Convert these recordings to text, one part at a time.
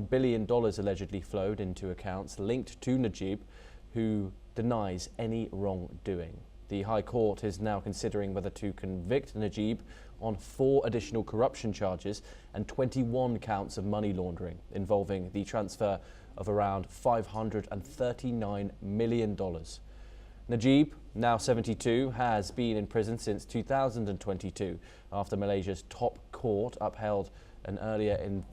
billion allegedly flowed into accounts linked to Najib, who denies any wrongdoing. The High Court is now considering whether to convict Najib on 4 additional corruption charges and 21 counts of money laundering involving the transfer of around $539 million. Najib, now 72, has been in prison since 2022 after Malaysia's top court upheld an earlier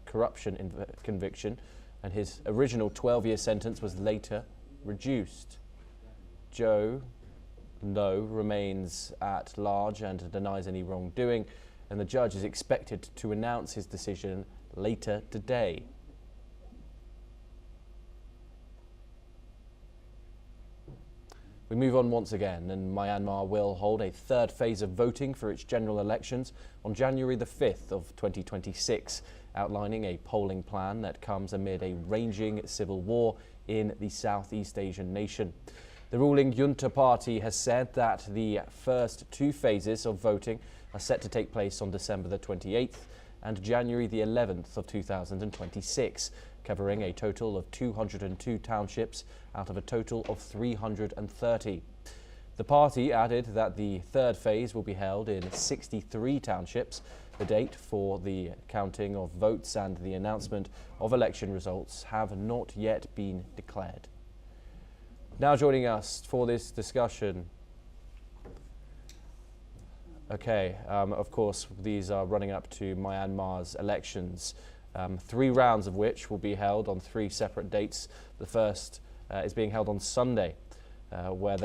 corruption conviction, and his original 12-year sentence was later reduced. Joe Low remains at large and denies any wrongdoing, and the judge is expected to announce his decision later today. We move on once again, and Myanmar will hold a 3rd phase of voting for its general elections on January the 5th of 2026, outlining a polling plan that comes amid a raging civil war in the Southeast Asian nation. The ruling junta party has said that the first 2 phases of voting are set to take place on December the 28th and January the 11th of 2026, covering a total of 202 townships out of a total of 330. The party added that the 3rd phase will be held in 63 townships. The date for the counting of votes and the announcement of election results have not yet been declared. Now joining us for this discussion, of course, these are running up to Myanmar's elections, 3 rounds of which will be held on 3 separate dates. The first is being held on Sunday, where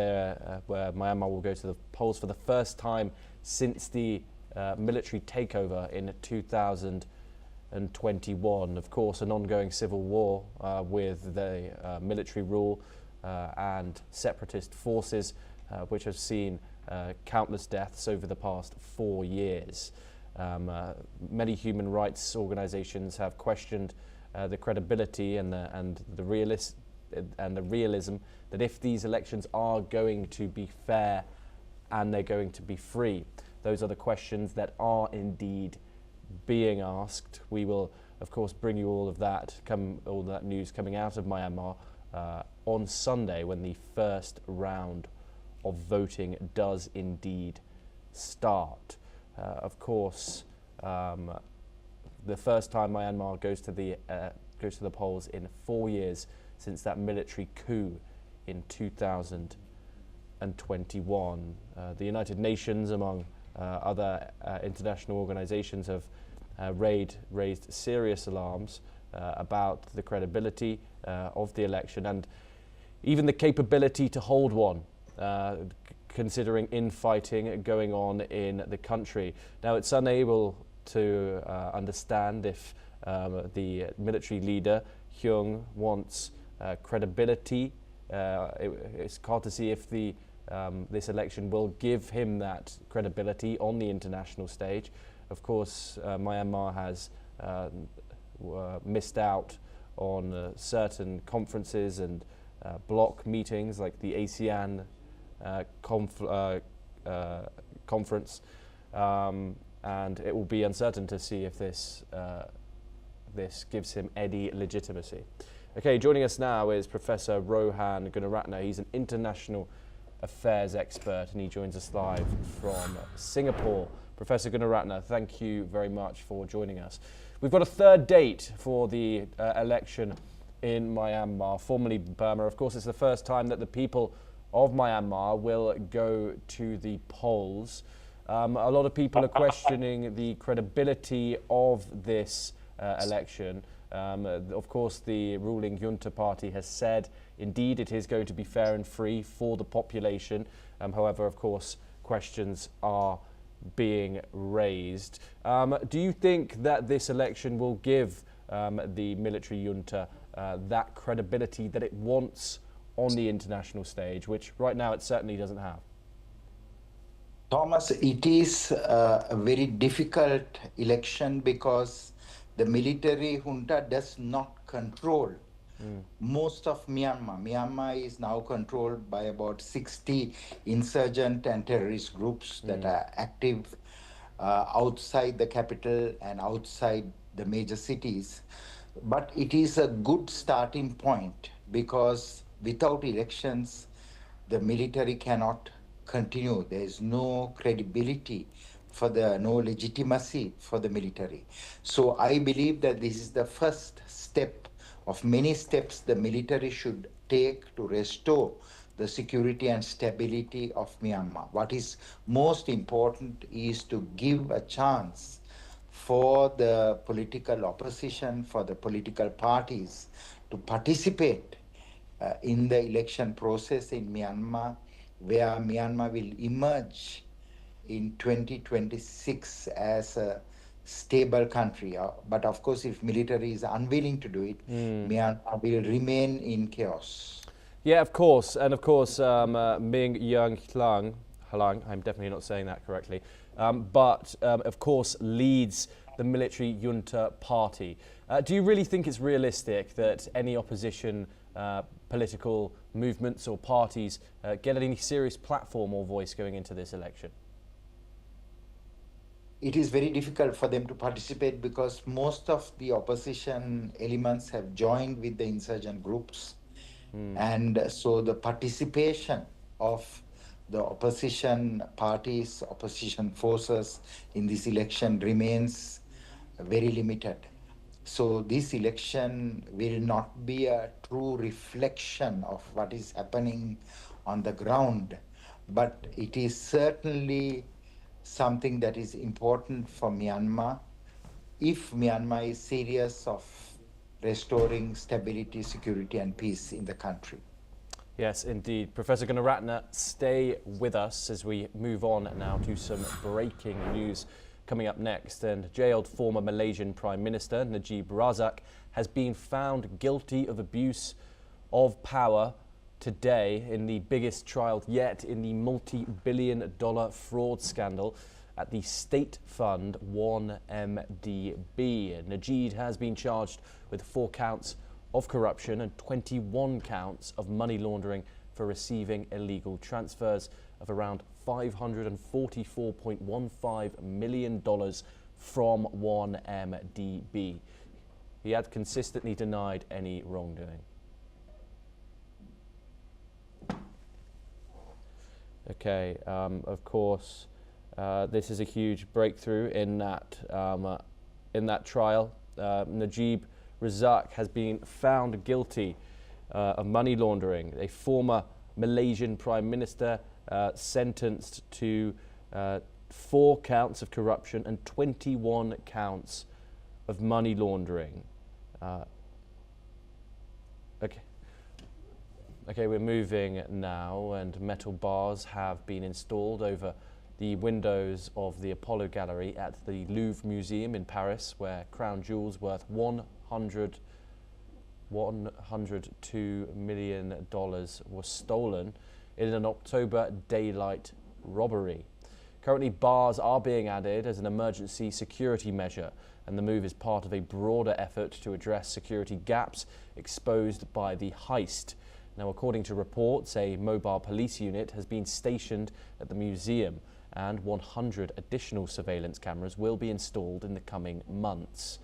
Myanmar will go to the polls for the first time since the military takeover in 2021. Of course, an ongoing civil war with the military rule and separatist forces, which have seen countless deaths over the past 4 years. Many human rights organizations have questioned the credibility and the realism that if these elections are going to be fair and they're going to be free. Those are the questions that are indeed being asked. We will, of course, bring you all of that news coming out of Myanmar on Sunday, when the first round of voting does indeed start. Of course, the first time Myanmar goes to the polls in 4 years since that military coup in 2021. The United Nations, among other international organizations, have raised serious alarms about the credibility of the election and even the capability to hold one, considering infighting going on in the country. Now, it's unable to understand if the military leader, Hyung, wants credibility. It's hard to see if this election will give him that credibility on the international stage. Of course, Myanmar has missed out on certain conferences and bloc meetings like the ASEAN conference, and it will be uncertain to see if this gives him any legitimacy. Okay, joining us now is Professor Rohan Gunaratne. He's an international affairs expert, and he joins us live from Singapore. Professor Gunaratne, thank you very much for joining us. We've got a 3rd date for the election in Myanmar, formerly Burma. Of course, it's the first time that the people of Myanmar will go to the polls. A lot of people are questioning the credibility of this election. Of course, the ruling junta party has said, indeed, it is going to be fair and free for the population. However, of course, questions are being raised. Do you think that this election will give the military junta that credibility that it wants on the international stage, which right now it certainly doesn't have? Thomas, it is a very difficult election because the military junta does not control most of Myanmar. Myanmar is now controlled by about 60 insurgent and terrorist groups that are active outside the capital and outside the major cities. But it is a good starting point because without elections, the military cannot continue. There is no credibility no legitimacy for the military. So I believe that this is the first step of many steps the military should take to restore the security and stability of Myanmar. What is most important is to give a chance for the political opposition, for the political parties to participate in the election process in Myanmar, where Myanmar will emerge in 2026 as a stable country. But of course, if military is unwilling to do it, Myanmar will remain in chaos. Yeah, of course. And of course, Ming Young Hlang, I'm definitely not saying that correctly, but of course leads the military junta party. Do you really think it's realistic that any opposition political movements or parties get any serious platform or voice going into this election? It is very difficult for them to participate because most of the opposition elements have joined with the insurgent groups. And so the participation of the opposition parties, opposition forces in this election remains very limited. So this election will not be a true reflection of what is happening on the ground, but it is certainly something that is important for Myanmar if Myanmar is serious of restoring stability, security, and peace in the country. Yes, indeed. Professor Gunaratne, stay with us as we move on now to some breaking news coming up next. And jailed former Malaysian Prime Minister Najib Razak has been found guilty of abuse of power today in the biggest trial yet in the multi-billion-dollar fraud scandal at the state fund 1MDB. Najib has been charged with 4 counts of corruption and 21 counts of money laundering for receiving illegal transfers of around $544.15 million from 1MDB. He had consistently denied any wrongdoing. Okay, of course, this is a huge breakthrough in that trial. Najib Razak has been found guilty of money laundering. A former Malaysian Prime Minister sentenced to 4 counts of corruption and 21 counts of money laundering. Okay, we're moving now, and metal bars have been installed over the windows of the Apollo Gallery at the Louvre Museum in Paris, where crown jewels worth $102 million were stolen in an October daylight robbery. Currently, bars are being added as an emergency security measure, and the move is part of a broader effort to address security gaps exposed by the heist. Now, according to reports, a mobile police unit has been stationed at the museum, and 100 additional surveillance cameras will be installed in the coming months.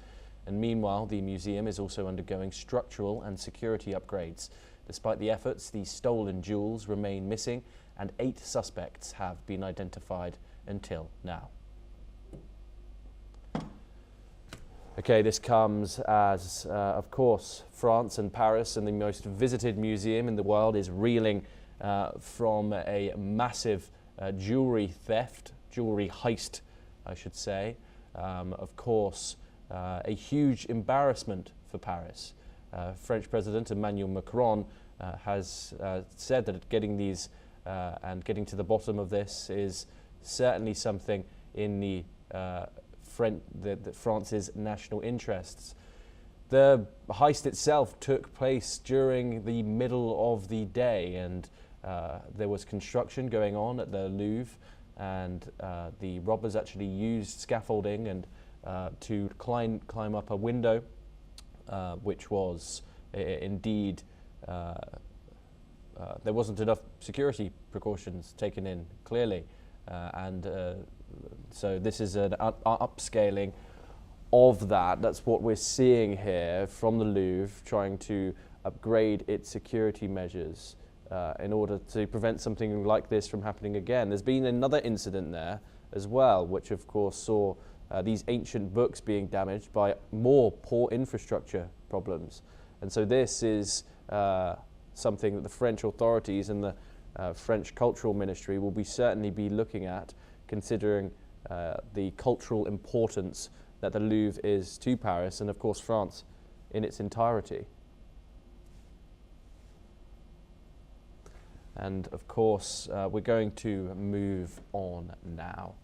And meanwhile, the museum is also undergoing structural and security upgrades. Despite the efforts, the stolen jewels remain missing, and 8 suspects have been identified until now. Okay, this comes as, of course, France and Paris, and the most visited museum in the world, is reeling from a massive jewelry heist, I should say. Of course, a huge embarrassment for Paris. French President Emmanuel Macron has said that getting these and getting to the bottom of this is certainly something in the France's national interests. The heist itself took place during the middle of the day, and there was construction going on at the Louvre, and the robbers actually used scaffolding and to climb up a window, which was indeed there wasn't enough security precautions taken in, clearly, and so this is an upscaling of that. That's what we're seeing here from the Louvre, trying to upgrade its security measures in order to prevent something like this from happening again. There's been another incident there as well, which of course saw these ancient books being damaged by more poor infrastructure problems. And so this is something that the French authorities and the French Cultural Ministry will certainly be looking at, considering the cultural importance that the Louvre is to Paris and of course France in its entirety. And of course we're going to move on now.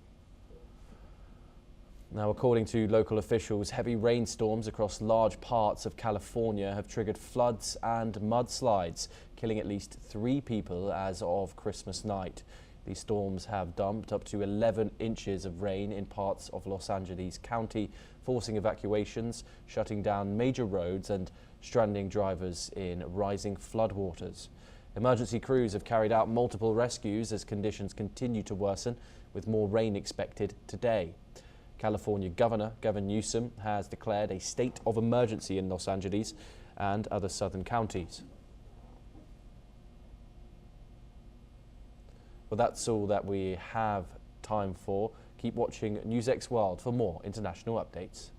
Now, according to local officials, heavy rainstorms across large parts of California have triggered floods and mudslides, killing at least 3 people as of Christmas night. These storms have dumped up to 11 inches of rain in parts of Los Angeles County, forcing evacuations, shutting down major roads and stranding drivers in rising floodwaters. Emergency crews have carried out multiple rescues as conditions continue to worsen, with more rain expected today. California Governor Gavin Newsom has declared a state of emergency in Los Angeles and other southern counties. Well, that's all that we have time for. Keep watching NewsX World for more international updates.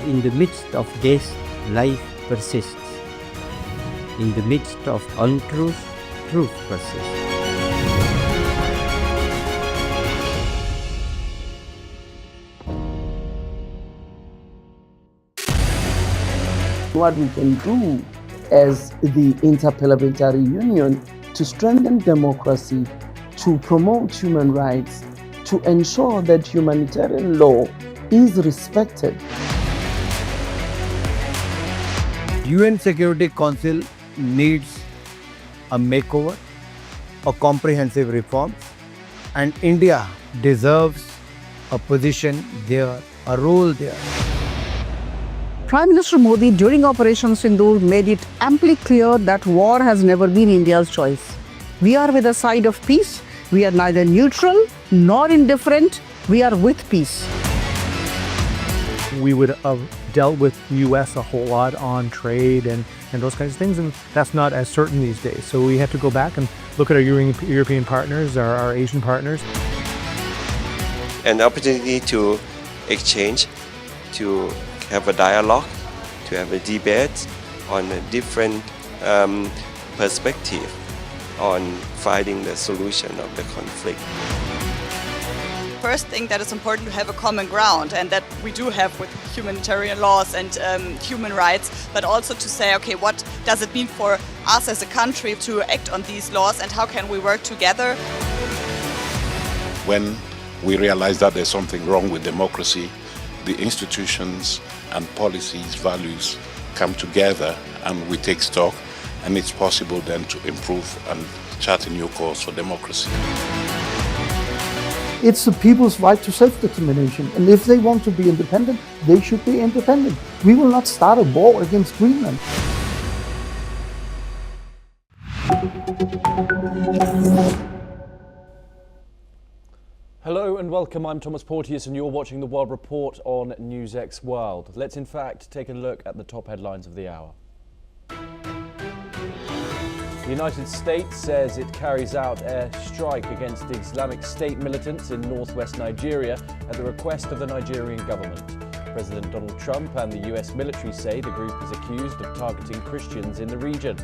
In the midst of death, life persists. In the midst of untruth, truth persists. What we can do as the Interparliamentary Union to strengthen democracy, to promote human rights, to ensure that humanitarian law is respected. UN Security Council needs a makeover, a comprehensive reform, and India deserves a position there, a role there. Prime Minister Modi during Operation Sindoor made it amply clear that war has never been India's choice. We are with the side of peace. We are neither neutral nor indifferent. We are with peace. We would have dealt with the US a whole lot on trade and those kinds of things, and that's not as certain these days. So we have to go back and look at our European partners, our Asian partners. An opportunity to exchange, to have a dialogue, to have a debate on a different perspective on finding the solution of the conflict. First thing that is important to have a common ground, and that we do have with humanitarian laws and human rights, but also to say, okay, what does it mean for us as a country to act on these laws and how can we work together? When we realize that there's something wrong with democracy, the institutions and policies, values come together and we take stock, and it's possible then to improve and chart a new course for democracy. It's the people's right to self-determination, and if they want to be independent, they should be independent. We will not start a war against Greenland. Hello and welcome, I'm Thomas Porteous and you're watching the World Report on NewsX World. Let's in fact take a look at the top headlines of the hour. The United States says it carries out air strike against Islamic State militants in northwest Nigeria at the request of the Nigerian government. President Donald Trump and the US military say the group is accused of targeting Christians in the region.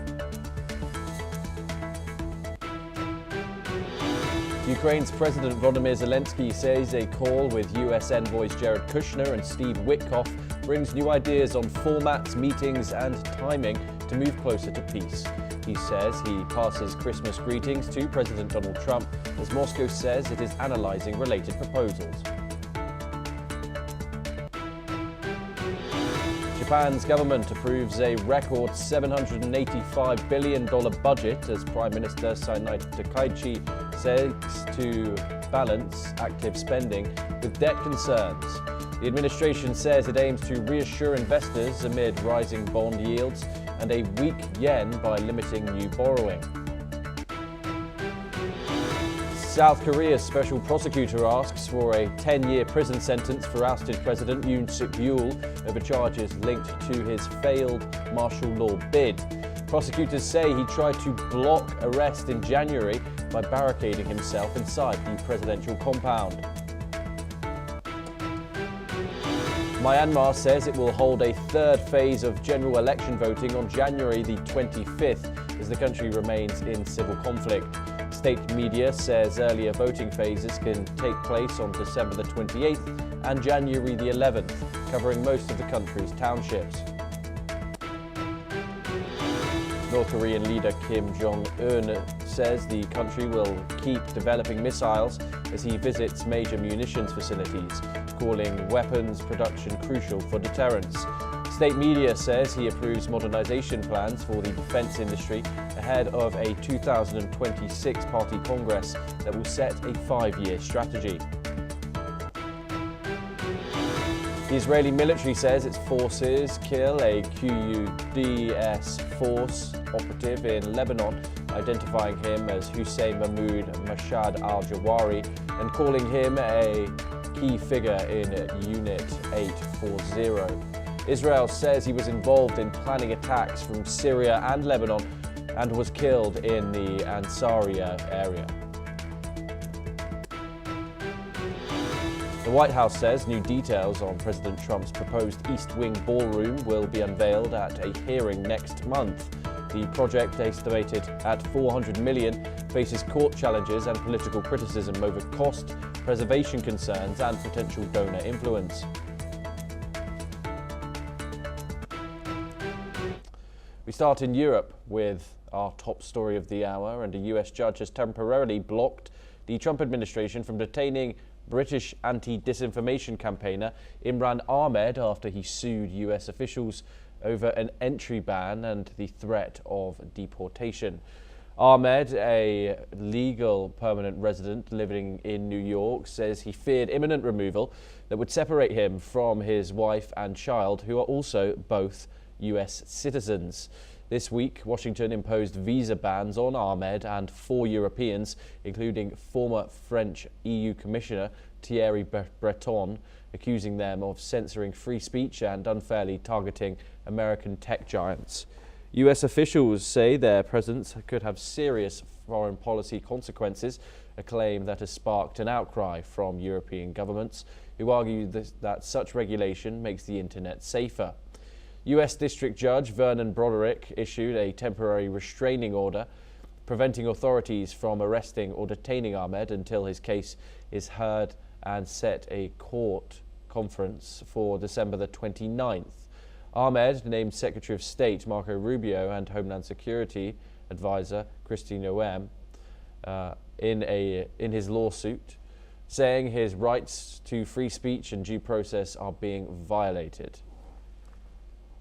Ukraine's President Volodymyr Zelensky says a call with US envoys Jared Kushner and Steve Witkoff brings new ideas on formats, meetings and timing to move closer to peace. He says he passes Christmas greetings to President Donald Trump as Moscow says it is analysing related proposals. Japan's government approves a record $785 billion budget as Prime Minister Sanai Takaichi seeks to balance active spending with debt concerns. The administration says it aims to reassure investors amid rising bond yields and a weak yen by limiting new borrowing. South Korea's special prosecutor asks for a 10-year prison sentence for ousted President Yoon Suk-yeol over charges linked to his failed martial law bid. Prosecutors say he tried to block arrest in January by barricading himself inside the presidential compound. Myanmar says it will hold a third phase of general election voting on January the 25th as the country remains in civil conflict. State media says earlier voting phases can take place on December the 28th and January the 11th, covering most of the country's townships. North Korean leader Kim Jong-un says the country will keep developing missiles as he visits major munitions facilities, calling weapons production crucial for deterrence. State media says he approves modernization plans for the defense industry ahead of a 2026 party congress that will set a 5-year strategy. The Israeli military says its forces kill a Quds force operative in Lebanon, identifying him as Hussein Mahmoud Mashad al-Jawari and calling him a key figure in Unit 840. Israel says he was involved in planning attacks from Syria and Lebanon and was killed in the Ansariya area. The White House says new details on President Trump's proposed East Wing Ballroom will be unveiled at a hearing next month. The project, estimated at $400 million, faces court challenges and political criticism over cost, preservation concerns and potential donor influence. We start in Europe with our top story of the hour, and a US judge has temporarily blocked the Trump administration from detaining British anti-disinformation campaigner Imran Ahmed after he sued US officials over an entry ban and the threat of deportation. Ahmed, a legal permanent resident living in New York, says he feared imminent removal that would separate him from his wife and child, who are also both US citizens. This week, Washington imposed visa bans on Ahmed and 4 Europeans, including former French EU Commissioner Thierry Breton, accusing them of censoring free speech and unfairly targeting American tech giants. US officials say their presence could have serious foreign policy consequences, a claim that has sparked an outcry from European governments, who argue that such regulation makes the internet safer. US District Judge Vernon Broderick issued a temporary restraining order preventing authorities from arresting or detaining Ahmed until his case is heard and set a court conference for December the 29th. Ahmed named Secretary of State Marco Rubio and Homeland Security Advisor Kristi Noem in his lawsuit, saying his rights to free speech and due process are being violated.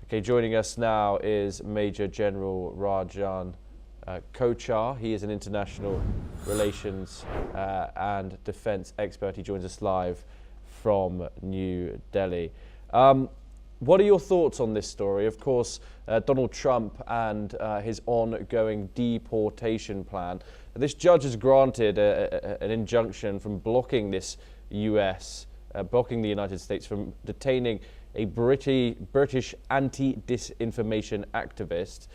Okay, joining us now is Major General Rajan Kochar. He is an international relations and defense expert. He joins us live from New Delhi. What are your thoughts on this story? Of course, Donald Trump and his ongoing deportation plan. This judge has granted an injunction from blocking this blocking the United States from detaining a British anti-disinformation activist.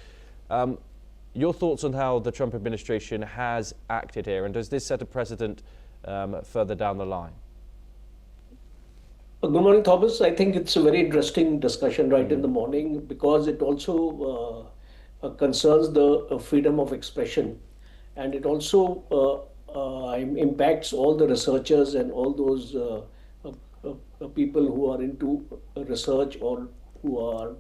Your thoughts on how the Trump administration has acted here, and does this set a precedent further down the line? Good morning, Thomas. I think it's a very interesting discussion right in the morning because it also concerns the freedom of expression, and it also impacts all the researchers and all those people who are into research or who are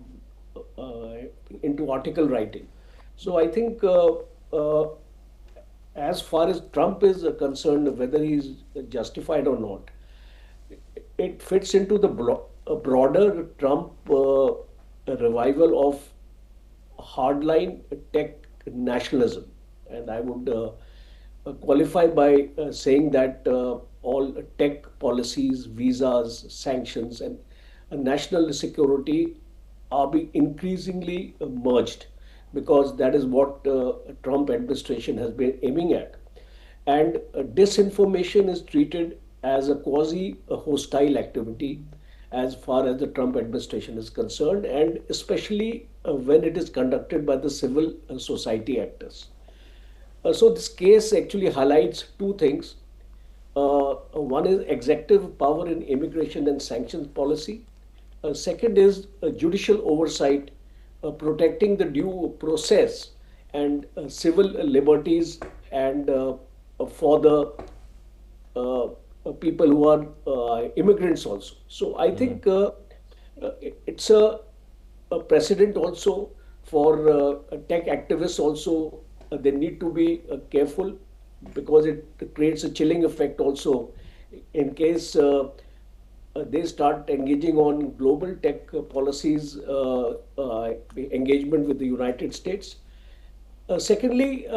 uh, into article writing. So I think as far as Trump is concerned, whether he's justified or not, it fits into the broader Trump revival of hardline tech nationalism. And I would qualify by saying that all tech policies, visas, sanctions, and national security are being increasingly merged, because that is what Trump administration has been aiming at. And disinformation is treated as a quasi hostile activity as far as the Trump administration is concerned, and especially when it is conducted by the civil society actors. So this case actually highlights two things. One is executive power in immigration and sanctions policy. Second is judicial oversight, protecting the due process and civil liberties, and for the people who are immigrants also. So I think it's a precedent also for tech activists also. They need to be careful, because it creates a chilling effect also in case they start engaging on global tech policies, engagement with the United States. Secondly,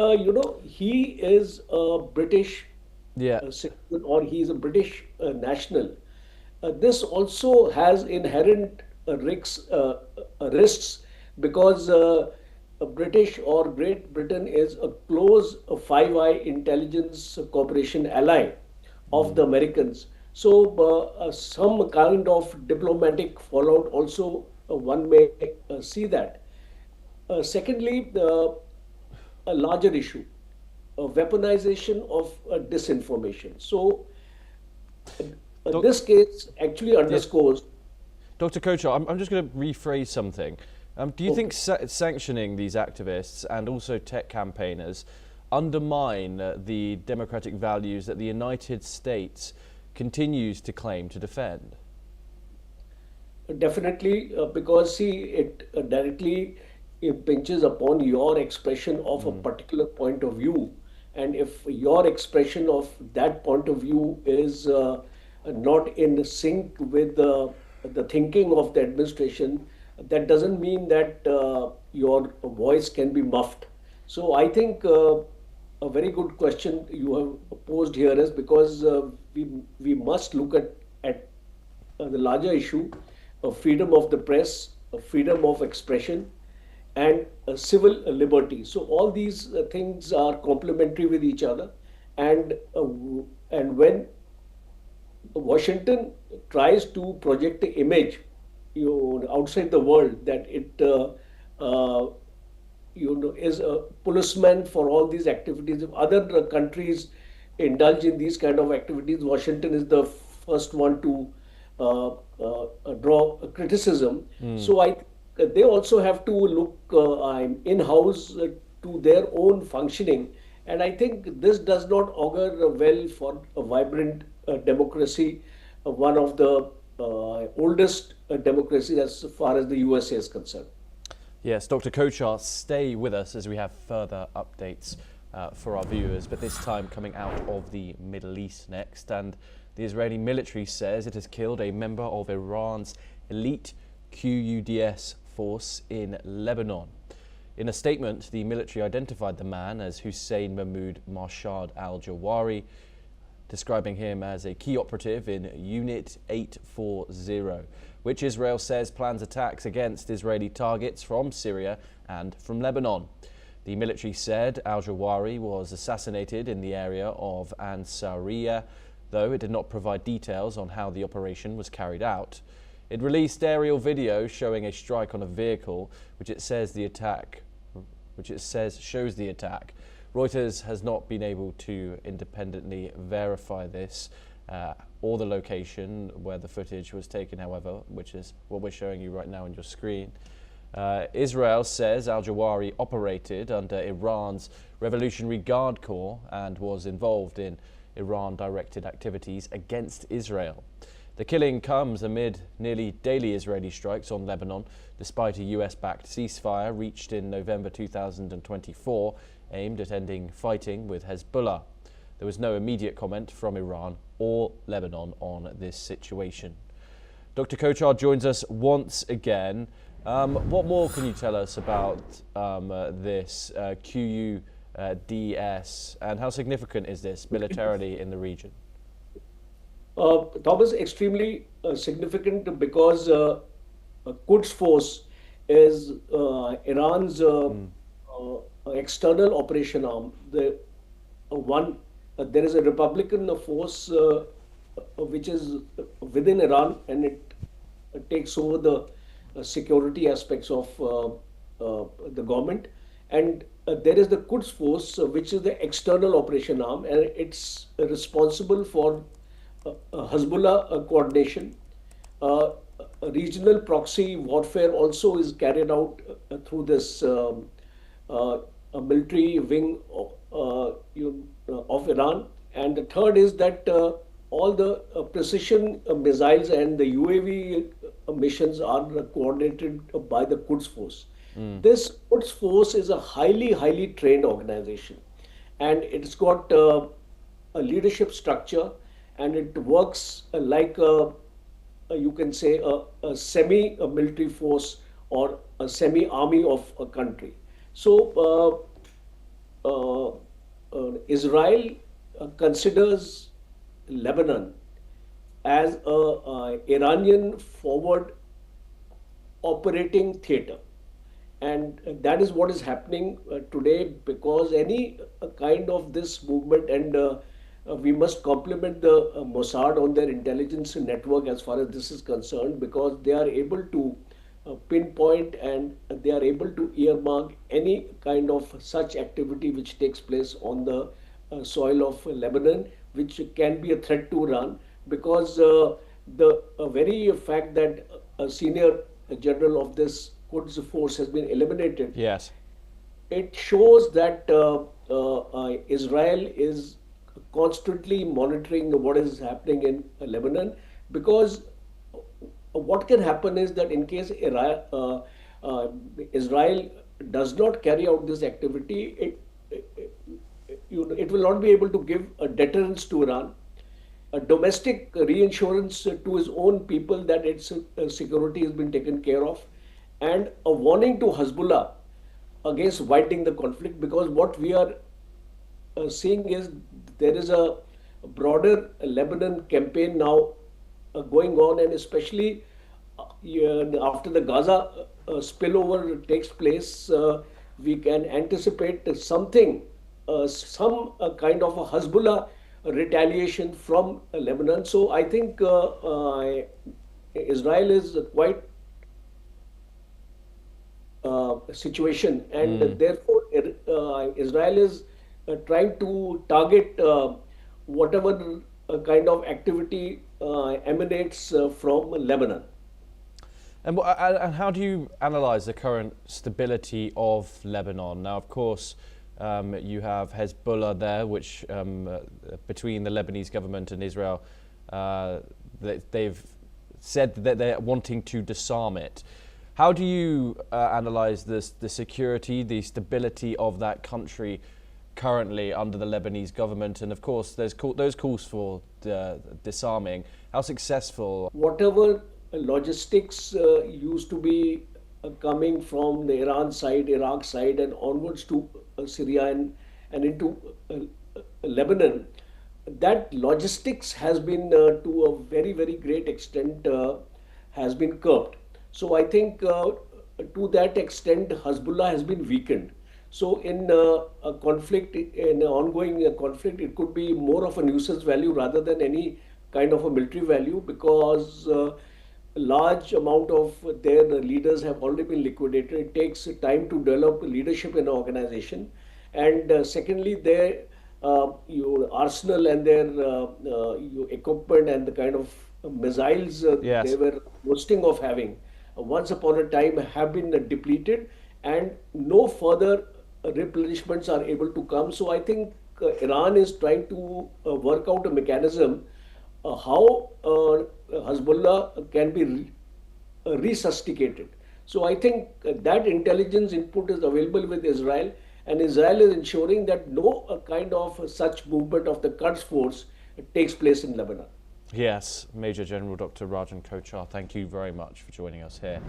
he is a British Yeah. citizen, or he is a British national. This also has inherent risks, because British or Great Britain is a close Five Eye intelligence cooperation ally of the Americans. So some kind of diplomatic fallout also one may see that. Secondly, a larger issue, weaponization of disinformation. So this case actually underscores. Dr. Kochar, I'm just going to rephrase something. Do you think sanctioning these activists and also tech campaigners undermine the democratic values that the United States continues to claim to defend? Definitely, because see, it directly impinges upon your expression of a particular point of view. And if your expression of that point of view is not in sync with the thinking of the administration, that doesn't mean that your voice can be muffed. So I think a very good question you have posed here is, because we must look at the larger issue of freedom of the press, freedom of expression, and civil liberty. So all these things are complementary with each other, and when Washington tries to project the image, outside the world, that it is a policeman for all these activities. If other countries indulge in these kind of activities, Washington is the first one to draw criticism. So they also have to look in-house to their own functioning. And I think this does not augur well for a vibrant democracy, one of the oldest democracies as far as the USA is concerned. Yes, Dr. Kochar, stay with us as we have further updates for our viewers, but this time coming out of the Middle East next. And the Israeli military says it has killed a member of Iran's elite Quds force in Lebanon. In a statement, the military identified the man as Hussein Mahmoud Marshad al-Jawari, describing him as a key operative in Unit 840, which Israel says plans attacks against Israeli targets from Syria and from Lebanon. The military said al-Jawari was assassinated in the area of Ansariya, though it did not provide details on how the operation was carried out. It released aerial video showing a strike on a vehicle, which it says shows the attack. Reuters has not been able to independently verify this or the location where the footage was taken, however, which is what we're showing you right now on your screen. Israel says al-Zawahiri operated under Iran's Revolutionary Guard Corps and was involved in Iran-directed activities against Israel. The killing comes amid nearly daily Israeli strikes on Lebanon, despite a US-backed ceasefire reached in November 2024, aimed at ending fighting with Hezbollah. There was no immediate comment from Iran or Lebanon on this situation. Dr. Kochar joins us once again. What more can you tell us about this QUDS and how significant is this militarily in the region? Thomas, extremely significant because Quds Force is Iran's external operation arm. There is a Republican force which is within Iran, and it takes over the security aspects of the government. And there is the Quds Force, which is the external operation arm, and it's responsible for Hezbollah coordination. Regional proxy warfare also is carried out through this military wing of Iran. And the third is that all the precision missiles and the UAV missions are coordinated by the Quds Force. This Quds Force is a highly trained organization, and it's got a leadership structure, and it works like you can say a semi-military force or a semi-army of a country. So Israel considers Lebanon as a Iranian forward operating theater. And that is what is happening today, because any kind of this movement, and we must compliment the Mossad on their intelligence network as far as this is concerned, because they are able to pinpoint and they are able to earmark any kind of such activity which takes place on the soil of Lebanon, which can be a threat to Iran, because the very fact that a senior general of this Quds force has been eliminated, yes, it shows that Israel is constantly monitoring what is happening in Lebanon, because what can happen is that in case Israel does not carry out this activity, it will not be able to give a deterrence to Iran, a domestic reinsurance to his own people that its security has been taken care of, and a warning to Hezbollah against widening the conflict, because what we are seeing is there is a broader Lebanon campaign now going on, and especially after the Gaza spillover takes place, we can anticipate something, some kind of a Hezbollah retaliation from Lebanon. So I think Israel is quite situation, and therefore Israel is trying to target whatever kind of activity emanates from Lebanon. And how do you analyse the current stability of Lebanon? Now, of course, you have Hezbollah there, which between the Lebanese government and Israel, they've said that they're wanting to disarm it. How do you analyse the security, the stability of that country currently under the Lebanese government? And of course, there's those calls for disarming. How successful? Whatever logistics used to be coming from the Iran side, Iraq side, and onwards to Syria and into Lebanon, that logistics has been to a very great extent has been curbed. So I think to that extent Hezbollah has been weakened. So in a conflict, in an ongoing conflict, it could be more of a nuisance value rather than any kind of a military value, because a large amount of their leaders have already been liquidated. It takes time to develop leadership in an organization. And secondly, their your arsenal and their your equipment and the kind of missiles Yes. they were boasting of having once upon a time have been depleted and no further replenishments are able to come. So I think Iran is trying to work out a mechanism how Hezbollah can be resuscitated. So I think that intelligence input is available with Israel, and Israel is ensuring that no kind of such movement of the Quds force takes place in Lebanon. Yes, Major General Dr. Rajan Kochar, thank you very much for joining us here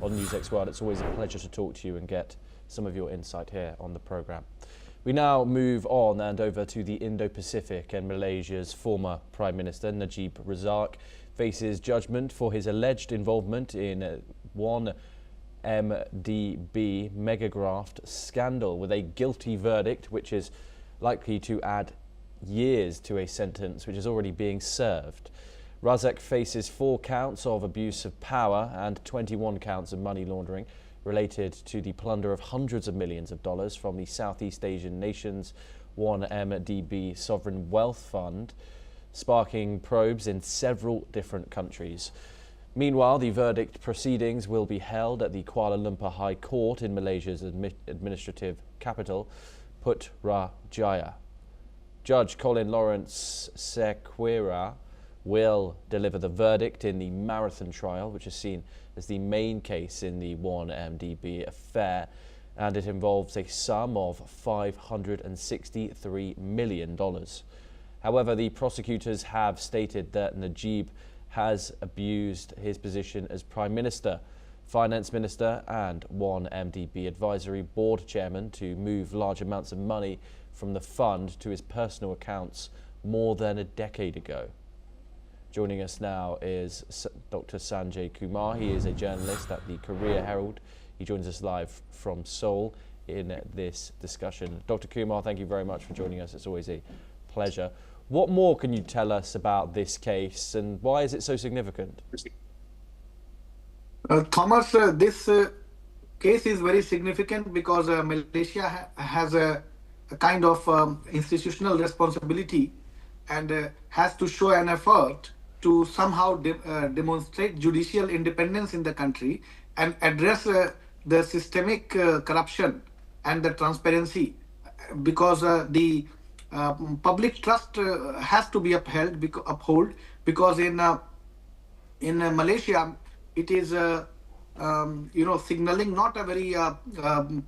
on NewsX World. It's always a pleasure to talk to you and get some of your insight here on the programme. We now move on and over to the Indo-Pacific, and Malaysia's former Prime Minister Najib Razak faces judgment for his alleged involvement in one MDB megagraft scandal with a guilty verdict which is likely to add years to a sentence which is already being served. Razak faces 4 counts of abuse of power and 21 counts of money laundering related to the plunder of hundreds of millions of dollars from the Southeast Asian nation's 1MDB sovereign wealth fund, sparking probes in several different countries. Meanwhile, the verdict proceedings will be held at the Kuala Lumpur High Court in Malaysia's administrative capital, Putrajaya. Judge Colin Lawrence Sequeira will deliver the verdict in the marathon trial, which is seen as the main case in the 1MDB affair, and it involves a sum of $563 million. However, the prosecutors have stated that Najib has abused his position as Prime Minister, Finance Minister and 1MDB Advisory Board Chairman to move large amounts of money from the fund to his personal accounts more than a decade ago. Joining us now is Dr. Sanjay Kumar. He is a journalist at the Korea Herald. He joins us live from Seoul in this discussion. Dr. Kumar, thank you very much for joining us. It's always a pleasure. What more can you tell us about this case and why is it so significant? Thomas, this case is very significant because Malaysia has a kind of institutional responsibility and has to show an effort to somehow demonstrate judicial independence in the country and address the systemic corruption and the transparency, because the public trust has to be upheld because in Malaysia it is signaling not a very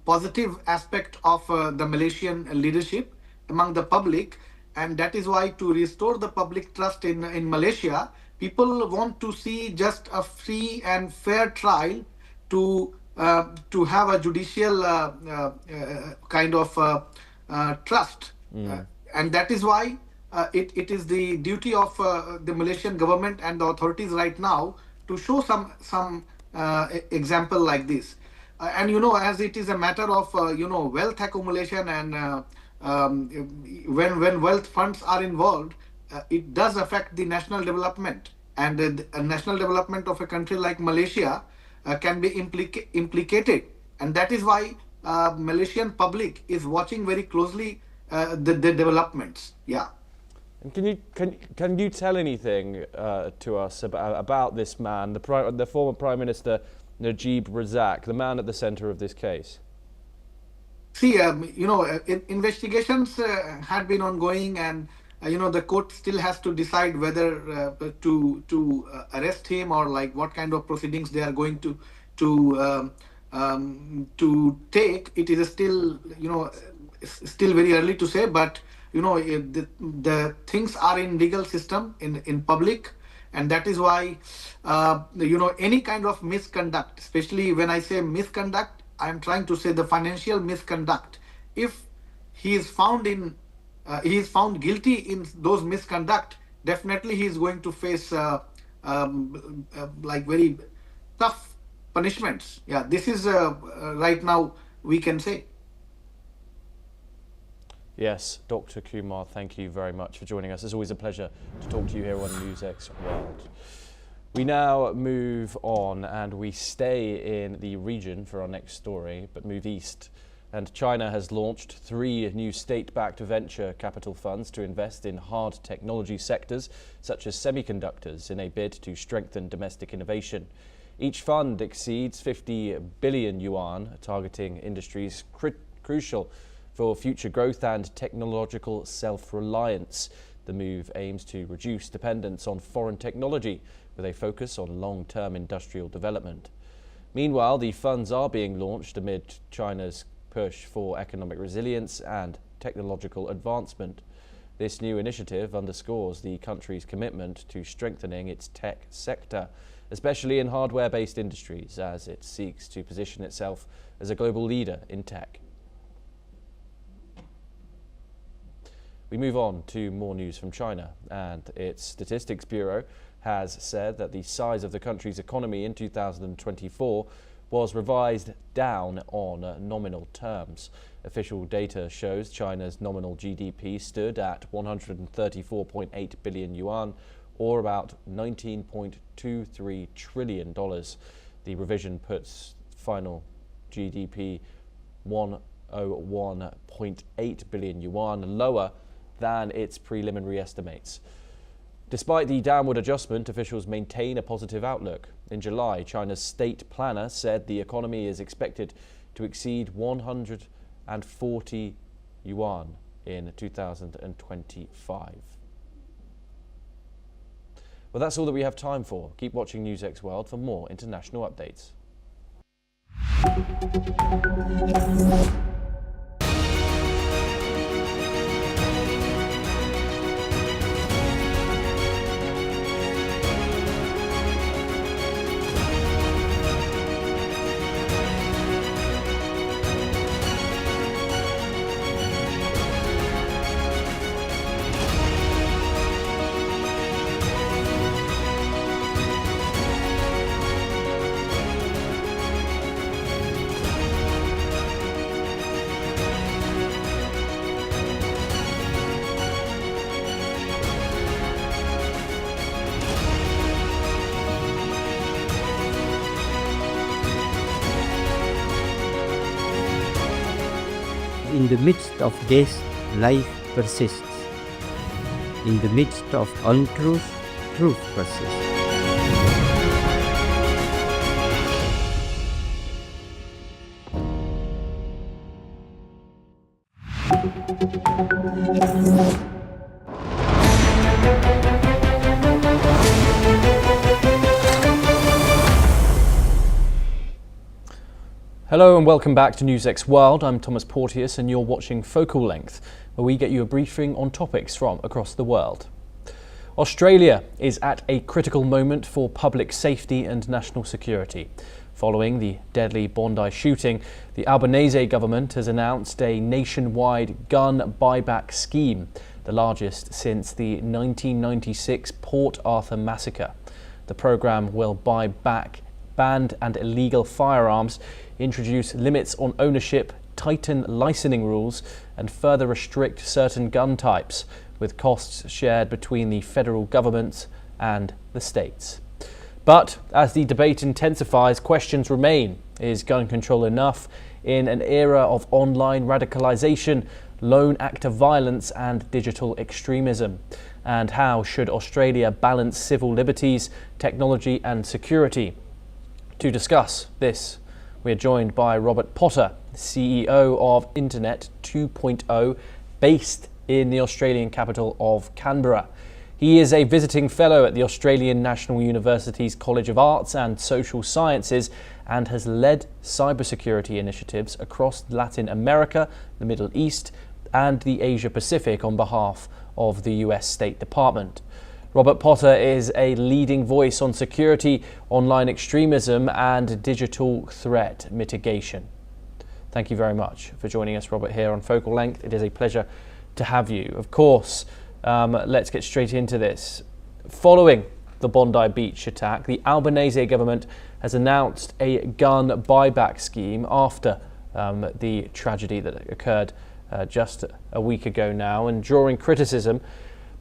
positive aspect of the Malaysian leadership among the public. And that is why, to restore the public trust in Malaysia, people want to see just a free and fair trial to have a judicial kind of trust. And that is why it is the duty of the Malaysian government and the authorities right now to show some example like this. And as it is a matter of wealth accumulation and when wealth funds are involved, it does affect the national development, and the national development of a country like Malaysia can be implicated, and that is why Malaysian public is watching very closely the developments. Yeah. And can you tell anything to us about this man, the former Prime Minister Najib Razak, the man at the centre of this case? See, investigations had been ongoing, and the court still has to decide whether to arrest him or like what kind of proceedings they are going to take. It is still still very early to say, but the things are in legal system in public, and that is why any kind of misconduct, especially when I say misconduct, I am trying to say the financial misconduct. If he is found guilty in those misconduct, definitely he is going to face like very tough punishments. Yeah, this is right now we can say. Yes, Dr. Kumar, thank you very much for joining us. It's always a pleasure to talk to you here on NewsX World. We now move on and we stay in the region for our next story, but move east. And China has launched 3 new state-backed venture capital funds to invest in hard technology sectors, such as semiconductors, in a bid to strengthen domestic innovation. Each fund exceeds 50 billion yuan, targeting industries crucial for future growth and technological self-reliance. The move aims to reduce dependence on foreign technology with a focus on long-term industrial development. Meanwhile, the funds are being launched amid China's push for economic resilience and technological advancement. This new initiative underscores the country's commitment to strengthening its tech sector, especially in hardware-based industries, as it seeks to position itself as a global leader in tech. We move on to more news from China, and its Statistics Bureau has said that the size of the country's economy in 2024 was revised down on nominal terms. Official data shows China's nominal GDP stood at 134.8 billion yuan, or about $19.23 trillion. The revision puts final GDP 101.8 billion yuan lower than its preliminary estimates. Despite the downward adjustment, officials maintain a positive outlook. In July, China's state planner said the economy is expected to exceed 140 yuan in 2025. Well, that's all that we have time for. Keep watching NewsX World for more international updates. In the midst of this, life persists. In the midst of untruth, truth persists. Hello and welcome back to NewsX World. I'm Thomas Porteous and you're watching Focal Length, where we get you a briefing on topics from across the world. Australia is at a critical moment for public safety and national security. Following the deadly Bondi shooting, the Albanese government has announced a nationwide gun buyback scheme, the largest since the 1996 Port Arthur massacre. The programme will buy back banned and illegal firearms, introduce limits on ownership, tighten licensing rules, and further restrict certain gun types, with costs shared between the federal government and the states. But as the debate intensifies, questions remain. Is gun control enough in an era of online radicalisation, lone actor violence and digital extremism? And how should Australia balance civil liberties, technology and security? To discuss this, we are joined by Robert Potter, CEO of Internet 2.0, based in the Australian capital of Canberra. He is a visiting fellow at the Australian National University's College of Arts and Social Sciences and has led cybersecurity initiatives across Latin America, the Middle East and the Asia Pacific on behalf of the US State Department. Robert Potter is a leading voice on security, online extremism and digital threat mitigation. Thank you very much for joining us, Robert, here on Focal Length. It is a pleasure to have you. Of course, let's get straight into this. Following the Bondi Beach attack, the Albanese government has announced a gun buyback scheme after the tragedy that occurred just a week ago now, and drawing criticism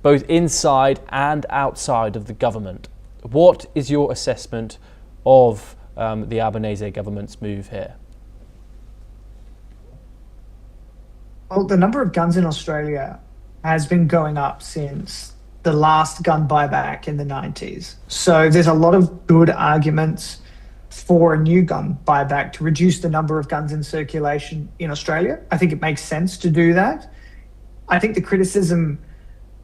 both inside and outside of the government. What is your assessment of the Albanese government's move here? Well, the number of guns in Australia has been going up since the last gun buyback in the 90s. So there's a lot of good arguments for a new gun buyback to reduce the number of guns in circulation in Australia. I think it makes sense to do that. I think the criticism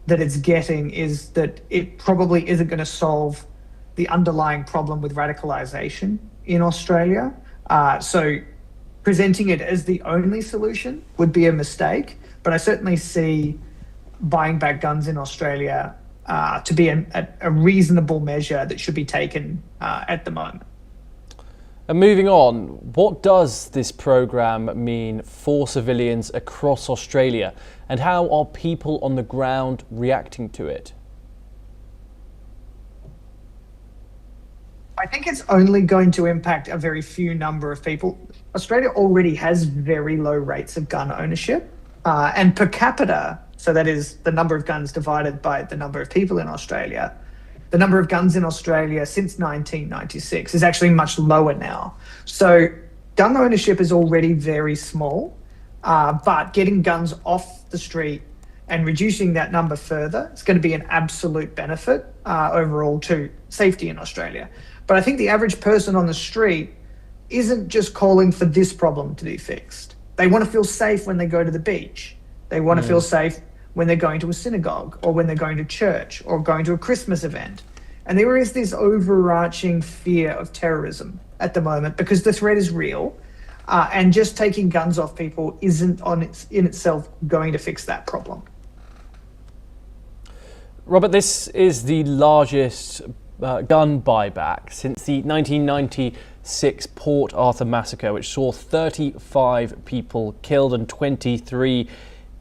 that it's getting is that it probably isn't going to solve the underlying problem with radicalisation in Australia. So presenting it as the only solution would be a mistake, but I certainly see buying back guns in Australia to be a reasonable measure that should be taken at the moment. And moving on, what does this programme mean for civilians across Australia, and how are people on the ground reacting to it? I think it's only going to impact a very few number of people. Australia already has very low rates of gun ownership, and per capita, so that is the number of guns divided by the number of people in Australia, the number of guns in Australia since 1996 is actually much lower now. So gun ownership is already very small, but getting guns off the street and reducing that number further is going to be an absolute benefit overall to safety in Australia. But I think the average person on the street isn't just calling for this problem to be fixed. They want to feel safe when they go to the beach. They want to feel safe when they're going to a synagogue or when they're going to church or going to a Christmas event. And there is this overarching fear of terrorism at the moment because the threat is real, and just taking guns off people isn't in itself going to fix that problem. Robert, this is the largest gun buyback since the 1996 Port Arthur massacre, which saw 35 people killed and 23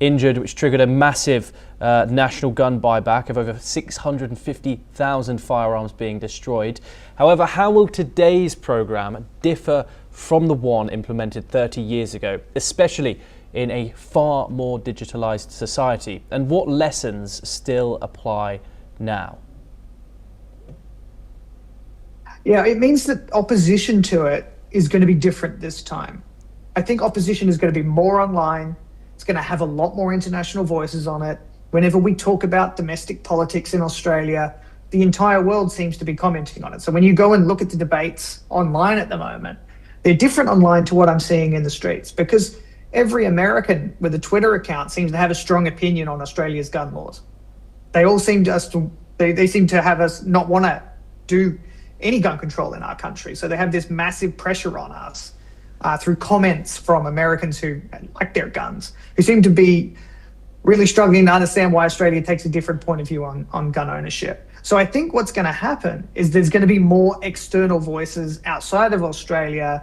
injured, which triggered a massive national gun buyback of over 650,000 firearms being destroyed. However, how will today's programme differ from the one implemented 30 years ago, especially in a far more digitalised society? And what lessons still apply now? Yeah, it means that opposition to it is going to be different this time. I think opposition is going to be more online. It's going to have a lot more international voices on it. Whenever we talk about domestic politics in Australia, the entire world seems to be commenting on it. So when you go and look at the debates online at the moment, they're different online to what I'm seeing in the streets, because every American with a Twitter account seems to have a strong opinion on Australia's gun laws. They all seem to they seem to have us not want to do any gun control in our country. So they have this massive pressure on us through comments from Americans who like their guns, who seem to be really struggling to understand why Australia takes a different point of view on gun ownership. So I think what's going to happen is there's going to be more external voices outside of Australia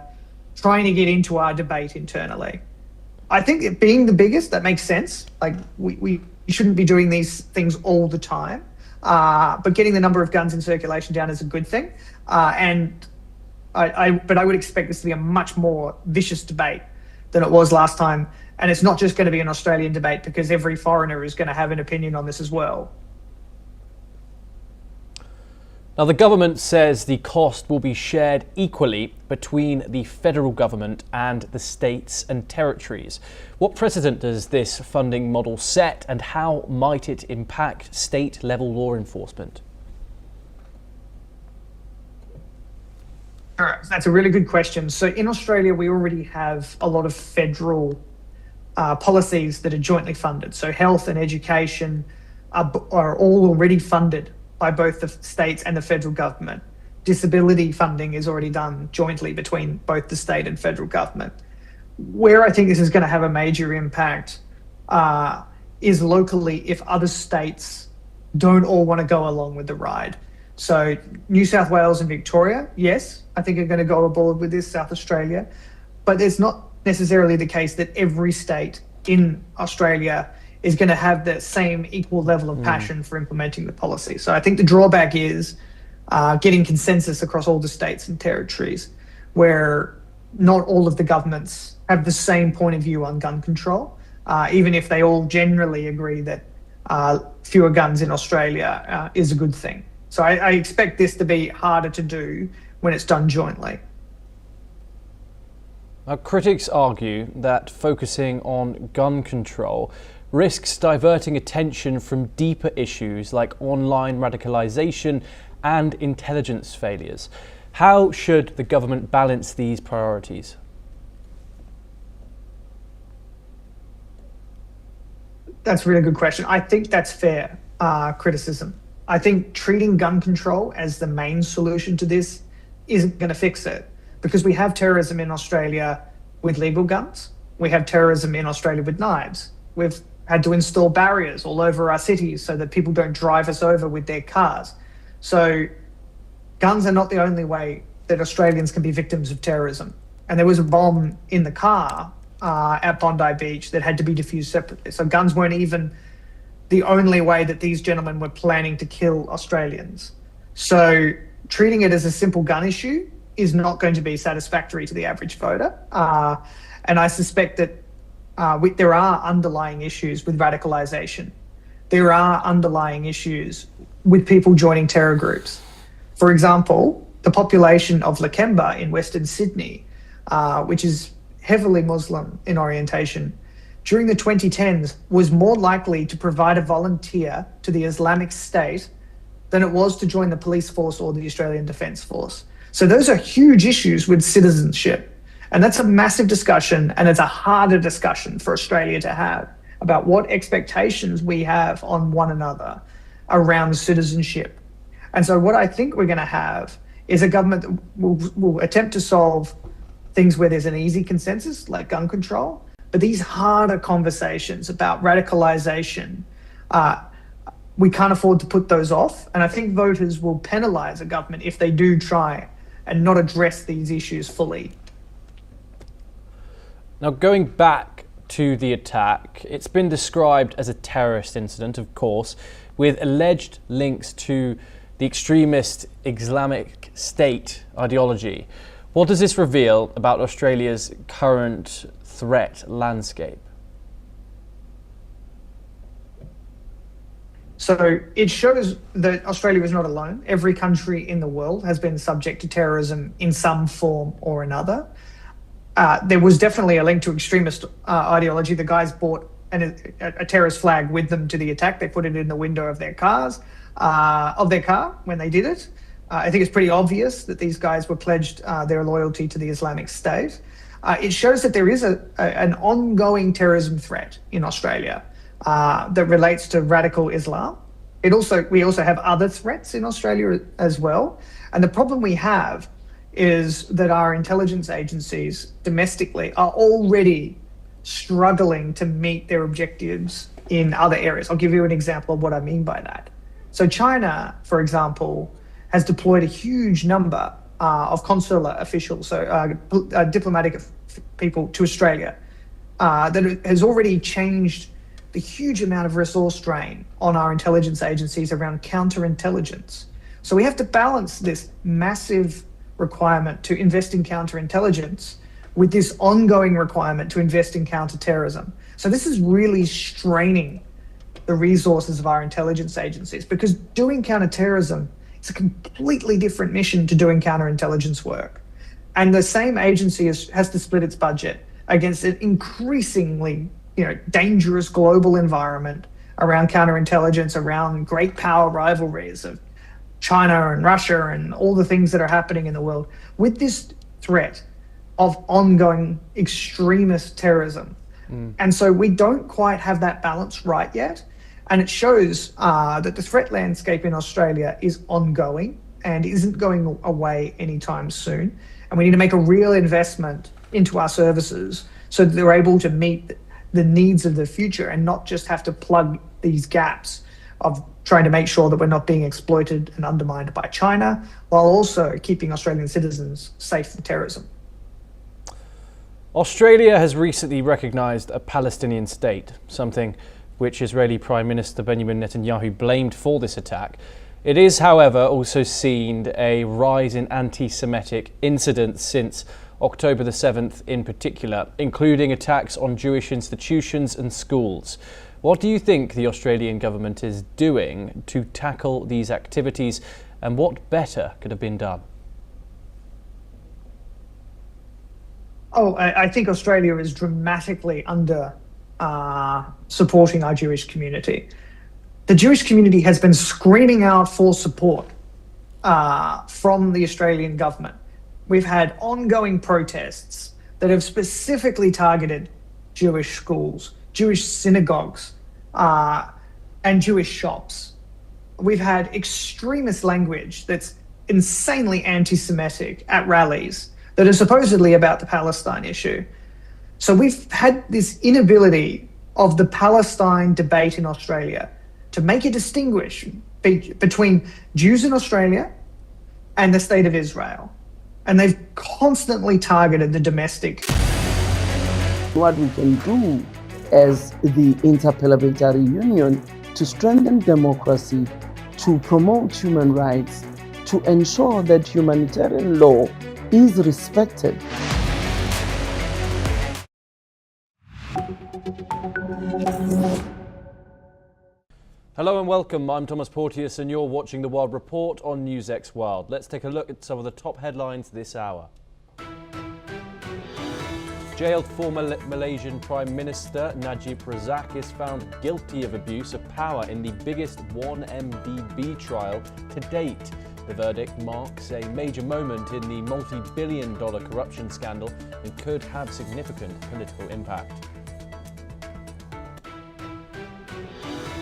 trying to get into our debate internally. I think it being the biggest, that makes sense. Like we shouldn't be doing these things all the time, but getting the number of guns in circulation down is a good thing. But I would expect this to be a much more vicious debate than it was last time. And it's not just going to be an Australian debate, because every foreigner is going to have an opinion on this as well. Now, the government says the cost will be shared equally between the federal government and the states and territories. What precedent does this funding model set, and how might it impact state-level law enforcement? Sure. That's a really good question. So in Australia, we already have a lot of federal policies that are jointly funded. So health and education are all already funded by both the states and the federal government. Disability funding is already done jointly between both the state and federal government. Where I think this is going to have a major impact is locally, if other states don't all want to go along with the ride. So New South Wales and Victoria, yes, I think are going to go aboard with this, South Australia, but it's not necessarily the case that every state in Australia is going to have the same equal level of passion for implementing the policy. So I think the drawback is getting consensus across all the states and territories, where not all of the governments have the same point of view on gun control, even if they all generally agree that fewer guns in Australia is a good thing. So I expect this to be harder to do when it's done jointly. Now, critics argue that focusing on gun control risks diverting attention from deeper issues like online radicalisation and intelligence failures. How should the government balance these priorities? That's a really good question. I think that's fair criticism. I think treating gun control as the main solution to this isn't going to fix it, because we have terrorism in Australia with legal guns. We have terrorism in Australia with knives. We've had to install barriers all over our cities so that people don't drive us over with their cars. So guns are not the only way that Australians can be victims of terrorism. And there was a bomb in the car at Bondi Beach that had to be defused separately. So guns weren't even the only way that these gentlemen were planning to kill Australians. So treating it as a simple gun issue is not going to be satisfactory to the average voter. And I suspect that there are underlying issues with radicalisation. There are underlying issues with people joining terror groups. For example, the population of Lakemba in Western Sydney, which is heavily Muslim in orientation, during the 2010s was more likely to provide a volunteer to the Islamic State than it was to join the police force or the Australian Defence Force. So those are huge issues with citizenship. And that's a massive discussion, and it's a harder discussion for Australia to have about what expectations we have on one another around citizenship. And so what I think we're going to have is a government that will attempt to solve things where there's an easy consensus, like gun control, but these harder conversations about radicalisation, we can't afford to put those off. And I think voters will penalise a government if they do try and not address these issues fully. Now, going back to the attack, it's been described as a terrorist incident, of course, with alleged links to the extremist Islamic State ideology. What does this reveal about Australia's current threat landscape? So it shows that Australia is not alone. Every country in the world has been subject to terrorism in some form or another. There was definitely a link to extremist ideology. The guys brought a terrorist flag with them to the attack. They put it in the window of their car when they did it. I think it's pretty obvious that these guys were pledged their loyalty to the Islamic State. It shows that there is an ongoing terrorism threat in Australia that relates to radical Islam. We also have other threats in Australia as well. And the problem we have is that our intelligence agencies domestically are already struggling to meet their objectives in other areas. I'll give you an example of what I mean by that. So China, for example, has deployed a huge number of consular officials, so diplomatic people to Australia, that has already changed the huge amount of resource drain on our intelligence agencies around counterintelligence. So we have to balance this massive requirement to invest in counterintelligence with this ongoing requirement to invest in counterterrorism. So this is really straining the resources of our intelligence agencies, because doing counterterrorism is a completely different mission to doing counterintelligence work. And the same agency has to split its budget against an increasingly dangerous global environment around counterintelligence, around great power rivalries of China and Russia and all the things that are happening in the world, with this threat of ongoing extremist terrorism. And so we don't quite have that balance right yet. And it shows that the threat landscape in Australia is ongoing and isn't going away anytime soon. And we need to make a real investment into our services so that they're able to meet the needs of the future and not just have to plug these gaps of trying to make sure that we're not being exploited and undermined by China, while also keeping Australian citizens safe from terrorism. Australia has recently recognised a Palestinian state, something which Israeli Prime Minister Benjamin Netanyahu blamed for this attack. It is, however, also seen a rise in anti-Semitic incidents since October the 7th in particular, including attacks on Jewish institutions and schools. What do you think the Australian government is doing to tackle these activities, and what better could have been done? I think Australia is dramatically under supporting our Jewish community. The Jewish community has been screaming out for support from the Australian government. We've had ongoing protests that have specifically targeted Jewish schools, Jewish synagogues, and Jewish shops. We've had extremist language that's insanely anti-Semitic at rallies that are supposedly about the Palestine issue. So we've had this inability of the Palestine debate in Australia to make a distinction between Jews in Australia and the state of Israel. And they've constantly targeted the domestic. What we can do as the Interparliamentary Union to strengthen democracy, to promote human rights, to ensure that humanitarian law is respected. Hello and welcome, I'm Thomas Porteous and you're watching The World Report on NewsX World. Let's take a look at some of the top headlines this hour. Jailed former Malaysian Prime Minister Najib Razak is found guilty of abuse of power in the biggest 1MDB trial to date. The verdict marks a major moment in the multi-billion-dollar corruption scandal and could have significant political impact.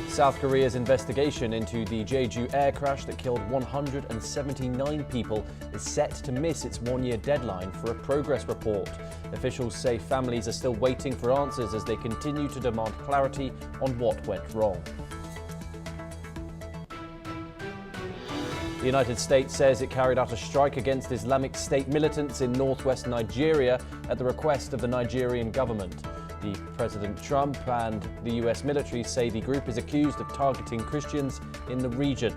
South Korea's investigation into the Jeju air crash that killed 179 people is set to miss its one-year deadline for a progress report. Officials say families are still waiting for answers as they continue to demand clarity on what went wrong. The United States says it carried out a strike against Islamic State militants in northwest Nigeria at the request of the Nigerian government. The President Trump and the US military say the group is accused of targeting Christians in the region.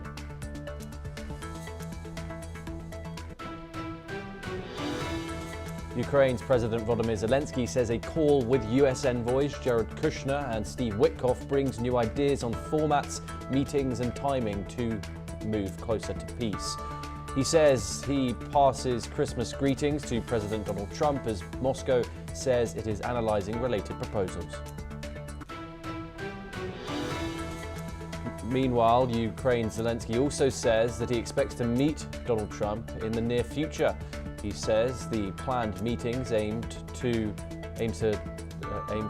Ukraine's President Volodymyr Zelensky says a call with US envoys Jared Kushner and Steve Witkoff brings new ideas on formats, meetings and timing to move closer to peace. He says he passes Christmas greetings to President Donald Trump as Moscow says it is analysing related proposals. Meanwhile, Ukraine's Zelensky also says that he expects to meet Donald Trump in the near future. He says the planned meetings aims to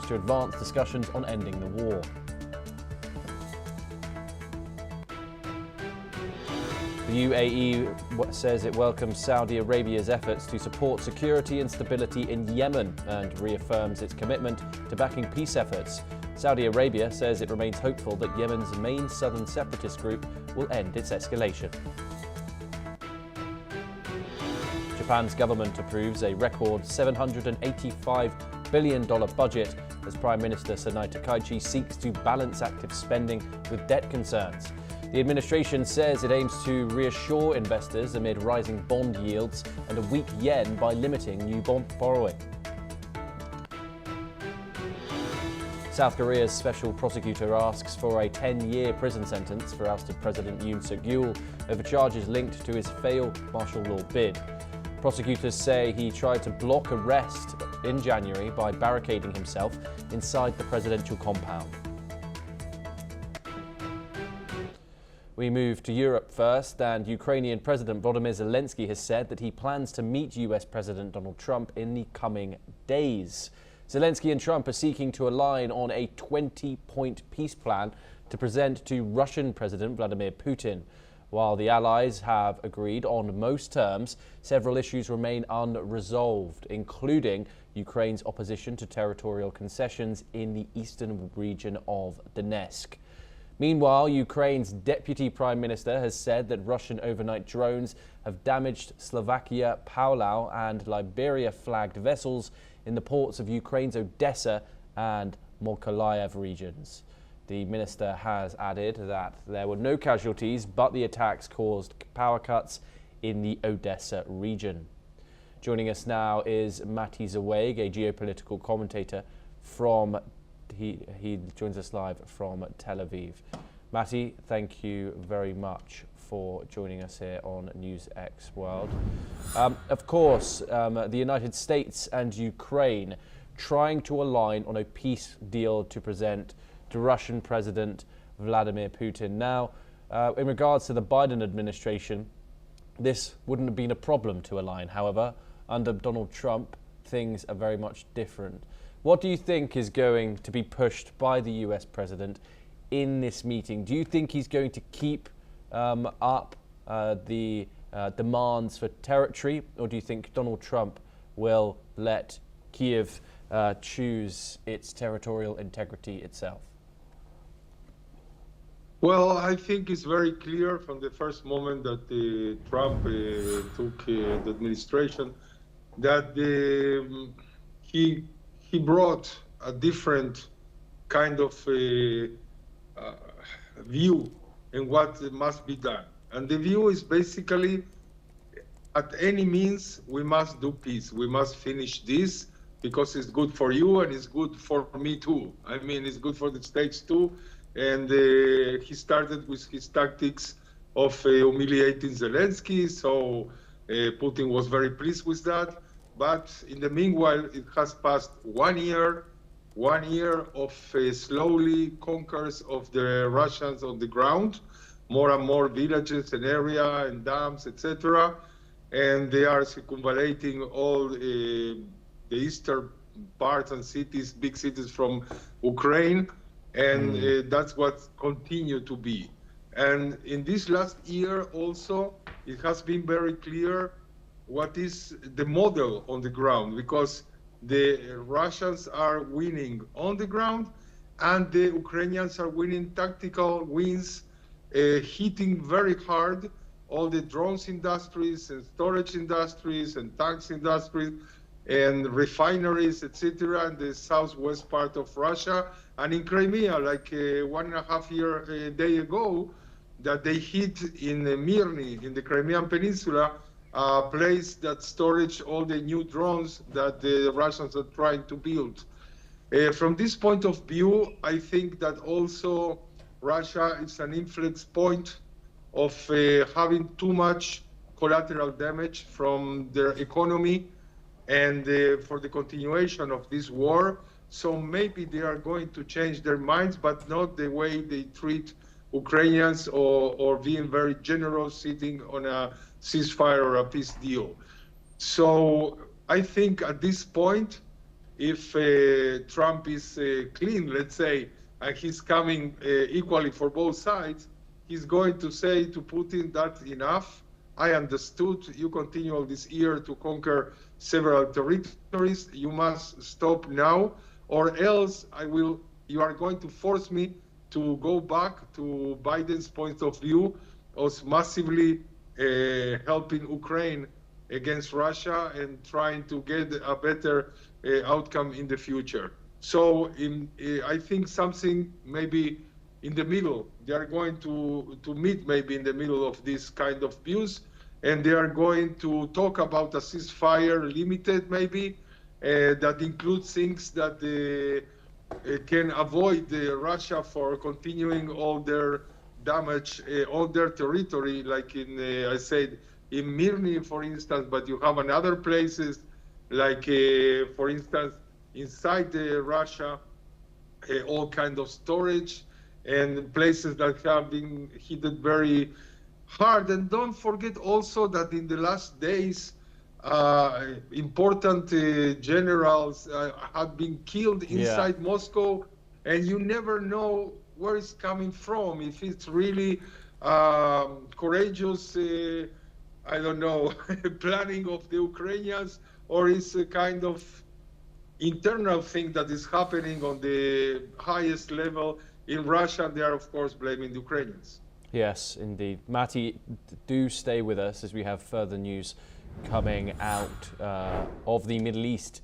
advance discussions on ending the war. The UAE says it welcomes Saudi Arabia's efforts to support security and stability in Yemen and reaffirms its commitment to backing peace efforts. Saudi Arabia says it remains hopeful that Yemen's main southern separatist group will end its escalation. Japan's government approves a record $785 billion budget as Prime Minister Sanai Takaichi seeks to balance active spending with debt concerns. The administration says it aims to reassure investors amid rising bond yields and a weak yen by limiting new bond borrowing. South Korea's special prosecutor asks for a 10-year prison sentence for ousted President Yoon Suk-yeol over charges linked to his failed martial law bid. Prosecutors say he tried to block arrest in January by barricading himself inside the presidential compound. We move to Europe first, and Ukrainian President Volodymyr Zelensky has said that he plans to meet US President Donald Trump in the coming days. Zelensky and Trump are seeking to align on a 20-point peace plan to present to Russian President Vladimir Putin. While the allies have agreed on most terms, several issues remain unresolved, including Ukraine's opposition to territorial concessions in the eastern region of Donetsk. Meanwhile, Ukraine's deputy prime minister has said that Russian overnight drones have damaged Slovakia, Palau and Liberia-flagged vessels in the ports of Ukraine's Odessa and Mykolaiv regions. The minister has added that there were no casualties, but the attacks caused power cuts in the Odessa region. Joining us now is Mati Zaweg, a geopolitical commentator from He joins us live from Tel Aviv. Mati, thank you very much for joining us here on NewsX World. Of course, the United States and Ukraine trying to align on a peace deal to present to Russian President Vladimir Putin. Now, in regards to the Biden administration, this wouldn't have been a problem to align. However, under Donald Trump, things are very much different. What do you think is going to be pushed by the US president in this meeting? Do you think he's going to keep up the demands for territory, or do you think Donald Trump will let Kiev choose its territorial integrity itself? Well, I think it's very clear from the first moment that Trump took the administration that he brought a different kind of view in what must be done. And the view is basically, at any means, we must do peace. We must finish this because it's good for you and it's good for me too. I mean, it's good for the States too. And he started with his tactics of humiliating Zelensky. So Putin was very pleased with that. But in the meanwhile, it has passed 1 year, 1 year of slowly conquers of the Russians on the ground, more and more villages and area and dams, etc. And they are circumvallating all the eastern parts and cities, big cities from Ukraine. And that's what continued to be. And in this last year also, it has been very clear what is the model on the ground, because the Russians are winning on the ground and the Ukrainians are winning tactical wins, hitting very hard all the drones industries and storage industries and tanks industries and refineries, etc., in the southwest part of Russia, and in Crimea, like 1.5 day ago, that they hit in Mirny, in the Crimean Peninsula, a place that storage all the new drones that the Russians are trying to build. From this point of view, I think that also Russia is an influx point of having too much collateral damage from their economy and for the continuation of this war. So maybe they are going to change their minds, but not the way they treat Ukrainians or being very generous, sitting on a ceasefire or a peace deal. So I think at this point, if Trump is clean, let's say, and he's coming equally for both sides, he's going to say to Putin, that's enough. I understood you continue all this year to conquer several territories. You must stop now, or else you are going to force me to go back to Biden's point of view of massively helping Ukraine against Russia and trying to get a better outcome in the future. So I think something maybe in the middle. They are going to meet maybe in the middle of this kind of views, and they are going to talk about a ceasefire limited maybe, that includes things that can avoid Russia for continuing all their damage on their territory, like in, I said, in Mirny, for instance, but you have in other places, like, for instance, inside Russia, all kinds of storage and places that have been hit very hard. And don't forget also that in the last days, important generals have been killed inside Moscow, and you never know where it's coming from. If it's really courageous, I don't know, planning of the Ukrainians, or it's a kind of internal thing that is happening on the highest level in Russia. They are, of course, blaming the Ukrainians. Yes, indeed. Matti, do stay with us as we have further news coming out of the Middle East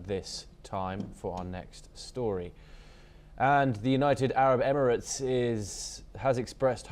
this time for our next story. And the United Arab Emirates has expressed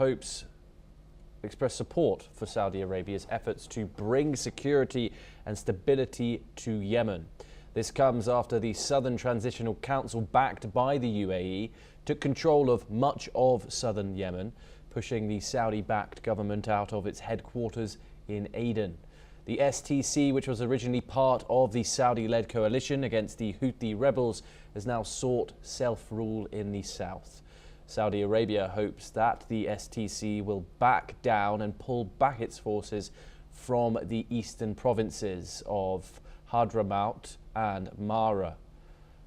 support for Saudi Arabia's efforts to bring security and stability to Yemen. This comes after the Southern Transitional Council, backed by the UAE, took control of much of southern Yemen, pushing the Saudi-backed government out of its headquarters in Aden. The STC, which was originally part of the Saudi-led coalition against the Houthi rebels, has now sought self-rule in the south. Saudi Arabia hopes that the STC will back down and pull back its forces from the eastern provinces of Hadramaut and Mara.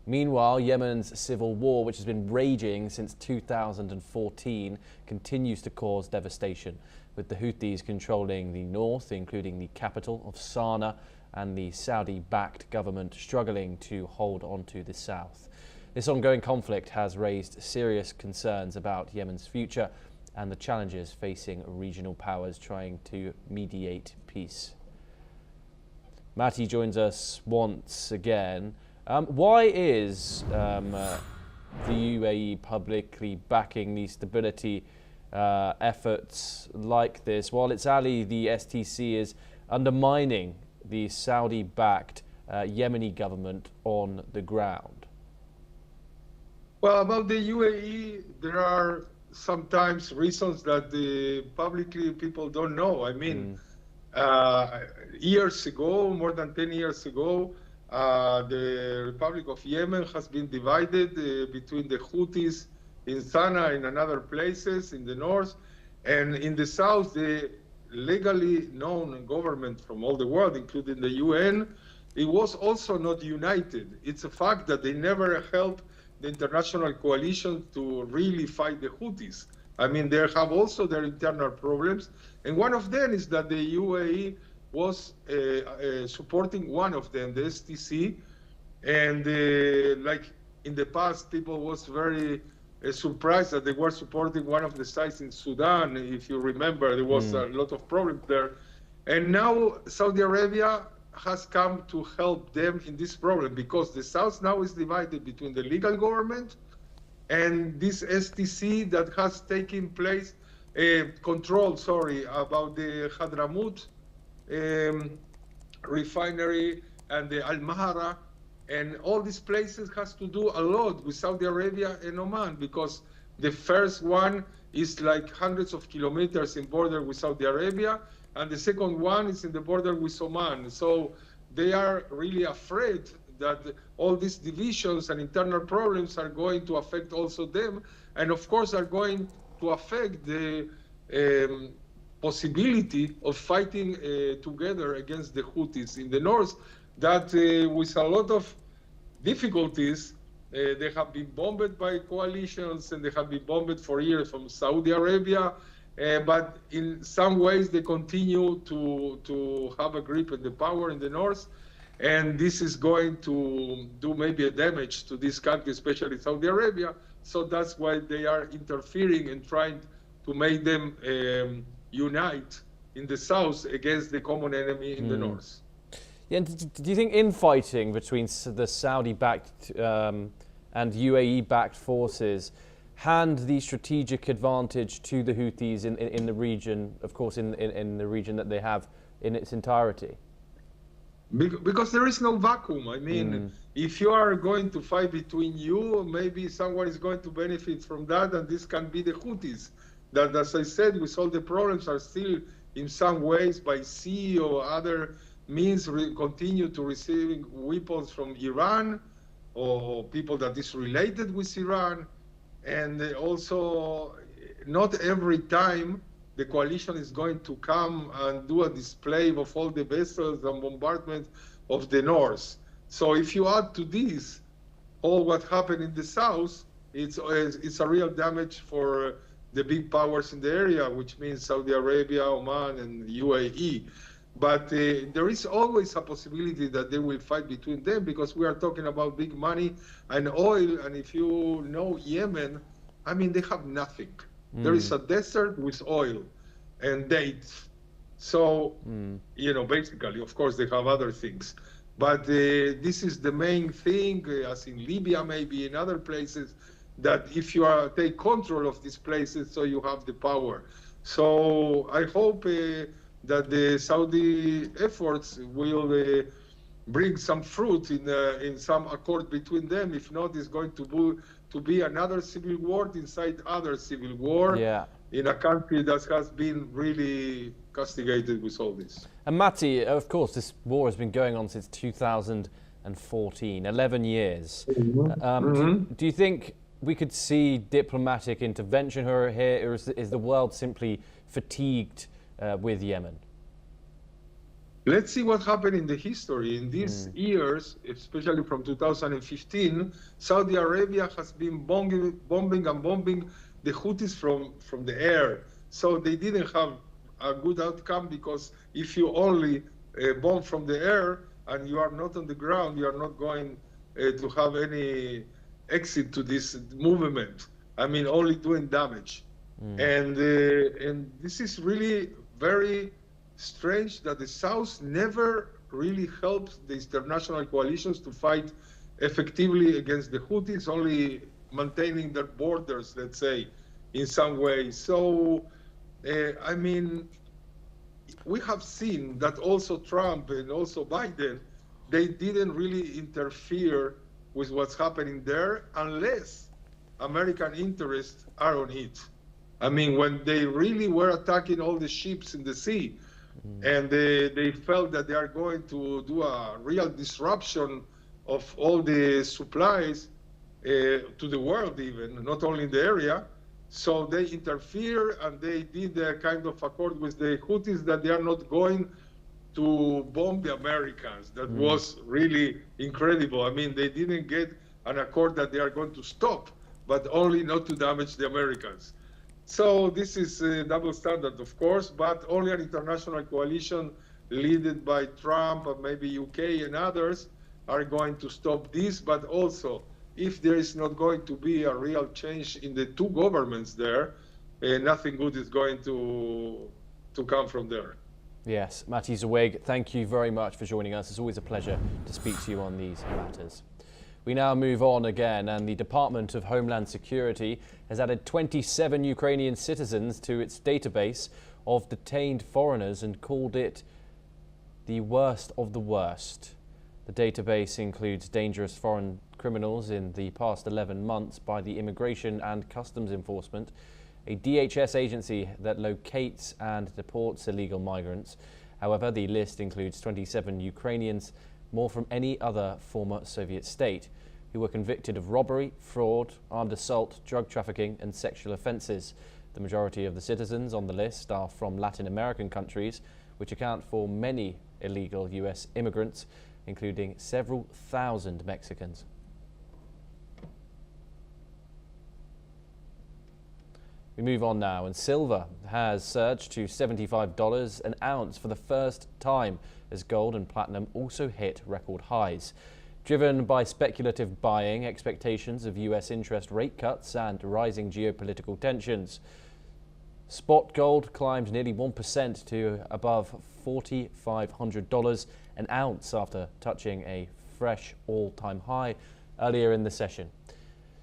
Meanwhile, Yemen's civil war, which has been raging since 2014, continues to cause devastation, with the Houthis controlling the north, including the capital of Sana'a, and the Saudi-backed government struggling to hold on to the south. This ongoing conflict has raised serious concerns about Yemen's future and the challenges facing regional powers trying to mediate peace. Matti joins us once again. Why is the UAE publicly backing these stability efforts like this, while its ally, the STC, is undermining the Saudi-backed Yemeni government on the ground? Well, about the UAE, there are sometimes reasons that publicly people don't know. I mean, years ago, more than 10 years ago, the Republic of Yemen has been divided between the Houthis in Sana'a and in other places in the north, and in the south, the legally known government from all the world, including the UN, it was also not united. It's a fact that they never helped the international coalition to really fight the Houthis. I mean, they have also their internal problems, and one of them is that the UAE was supporting one of them, the STC, and like in the past, people was very surprised that they were supporting one of the sides in Sudan. If you remember, there was a lot of problems there, and now Saudi Arabia has come to help them in this problem because the south now is divided between the legal government and this STC that has taken place, control, about the Hadramaut refinery and the Al-Mahara, and all these places has to do a lot with Saudi Arabia and Oman because the first one is like hundreds of kilometers in border with Saudi Arabia, and the second one is in the border with Oman. So they are really afraid that all these divisions and internal problems are going to affect also them, and of course are going to affect the possibility of fighting together against the Houthis in the north, that with a lot of difficulties, they have been bombed by coalitions and they have been bombed for years from Saudi Arabia, but in some ways they continue to have a grip on the power in the north, and this is going to do maybe a damage to this country, especially Saudi Arabia, so that's why they are interfering and trying to make them unite in the south against the common enemy in the north. Yeah, do you think infighting between the Saudi-backed and UAE-backed forces hand the strategic advantage to the Houthis in the region, of course, in the region that they have in its entirety? Because there is no vacuum. I mean, if you are going to fight between you, maybe someone is going to benefit from that, and this can be the Houthis. That, as I said, with all the problems, are still in some ways by sea or other means continue to receiving weapons from Iran or people that is related with Iran. And also, not every time the coalition is going to come and do a display of all the vessels and bombardment of the north. So if you add to this all what happened in the south, it's a real damage for the big powers in the area, which means Saudi Arabia, Oman, and UAE. But there is always a possibility that they will fight between them because we are talking about big money and oil. And if you know Yemen, I mean, they have nothing. There is a desert with oil and dates. So, you know, basically, of course, they have other things. But this is the main thing, as in Libya, maybe in other places, that if you take control of these places, so you have the power. So I hope that the Saudi efforts will bring some fruit in some accord between them. If not, it's going to be another civil war inside other civil war in a country that has been really castigated with all this. And Matti, of course, this war has been going on since 2014, 11 years. Do you think we could see diplomatic intervention here, or is the world simply fatigued with Yemen? Let's see what happened in the history. In these years, especially from 2015, Saudi Arabia has been bombing the Houthis from the air. So they didn't have a good outcome, because if you only bomb from the air and you are not on the ground, you are not going to have any exit to this movement. I mean, only doing damage. And this is really very strange that the South never really helped the international coalitions to fight effectively against the Houthis, only maintaining their borders, let's say, in some way. So, I mean, we have seen that also Trump and also Biden, they didn't really interfere with what's happening there unless American interests are on it. I mean, when they really were attacking all the ships in the sea, and they felt that they are going to do a real disruption of all the supplies to the world, even, not only in the area. So they interfere, and they did a kind of accord with the Houthis that they are not going to bomb the Americans. That was really incredible. I mean, they didn't get an accord that they are going to stop, but only not to damage the Americans. So this is a double standard, of course, but only an international coalition led by Trump and maybe UK and others are going to stop this. But also, if there is not going to be a real change in the two governments there, nothing good is going to come from there. Yes, Mati Zaweg, thank you very much for joining us. It's always a pleasure to speak to you on these matters. We now move on again, and the Department of Homeland Security has added 27 Ukrainian citizens to its database of detained foreigners and called it the worst of the worst. The database includes dangerous foreign criminals in the past 11 months by the Immigration and Customs Enforcement, a DHS agency that locates and deports illegal migrants. However, the list includes 27 Ukrainians, more from any other former Soviet state, who were convicted of robbery, fraud, armed assault, drug trafficking and sexual offences. The majority of the citizens on the list are from Latin American countries, which account for many illegal US immigrants, including several thousand Mexicans. We move on now, and silver has surged to $75 an ounce for the first time, as gold and platinum also hit record highs. Driven by speculative buying, expectations of US interest rate cuts and rising geopolitical tensions. Spot gold climbed nearly 1% to above $4,500 an ounce after touching a fresh all-time high earlier in the session.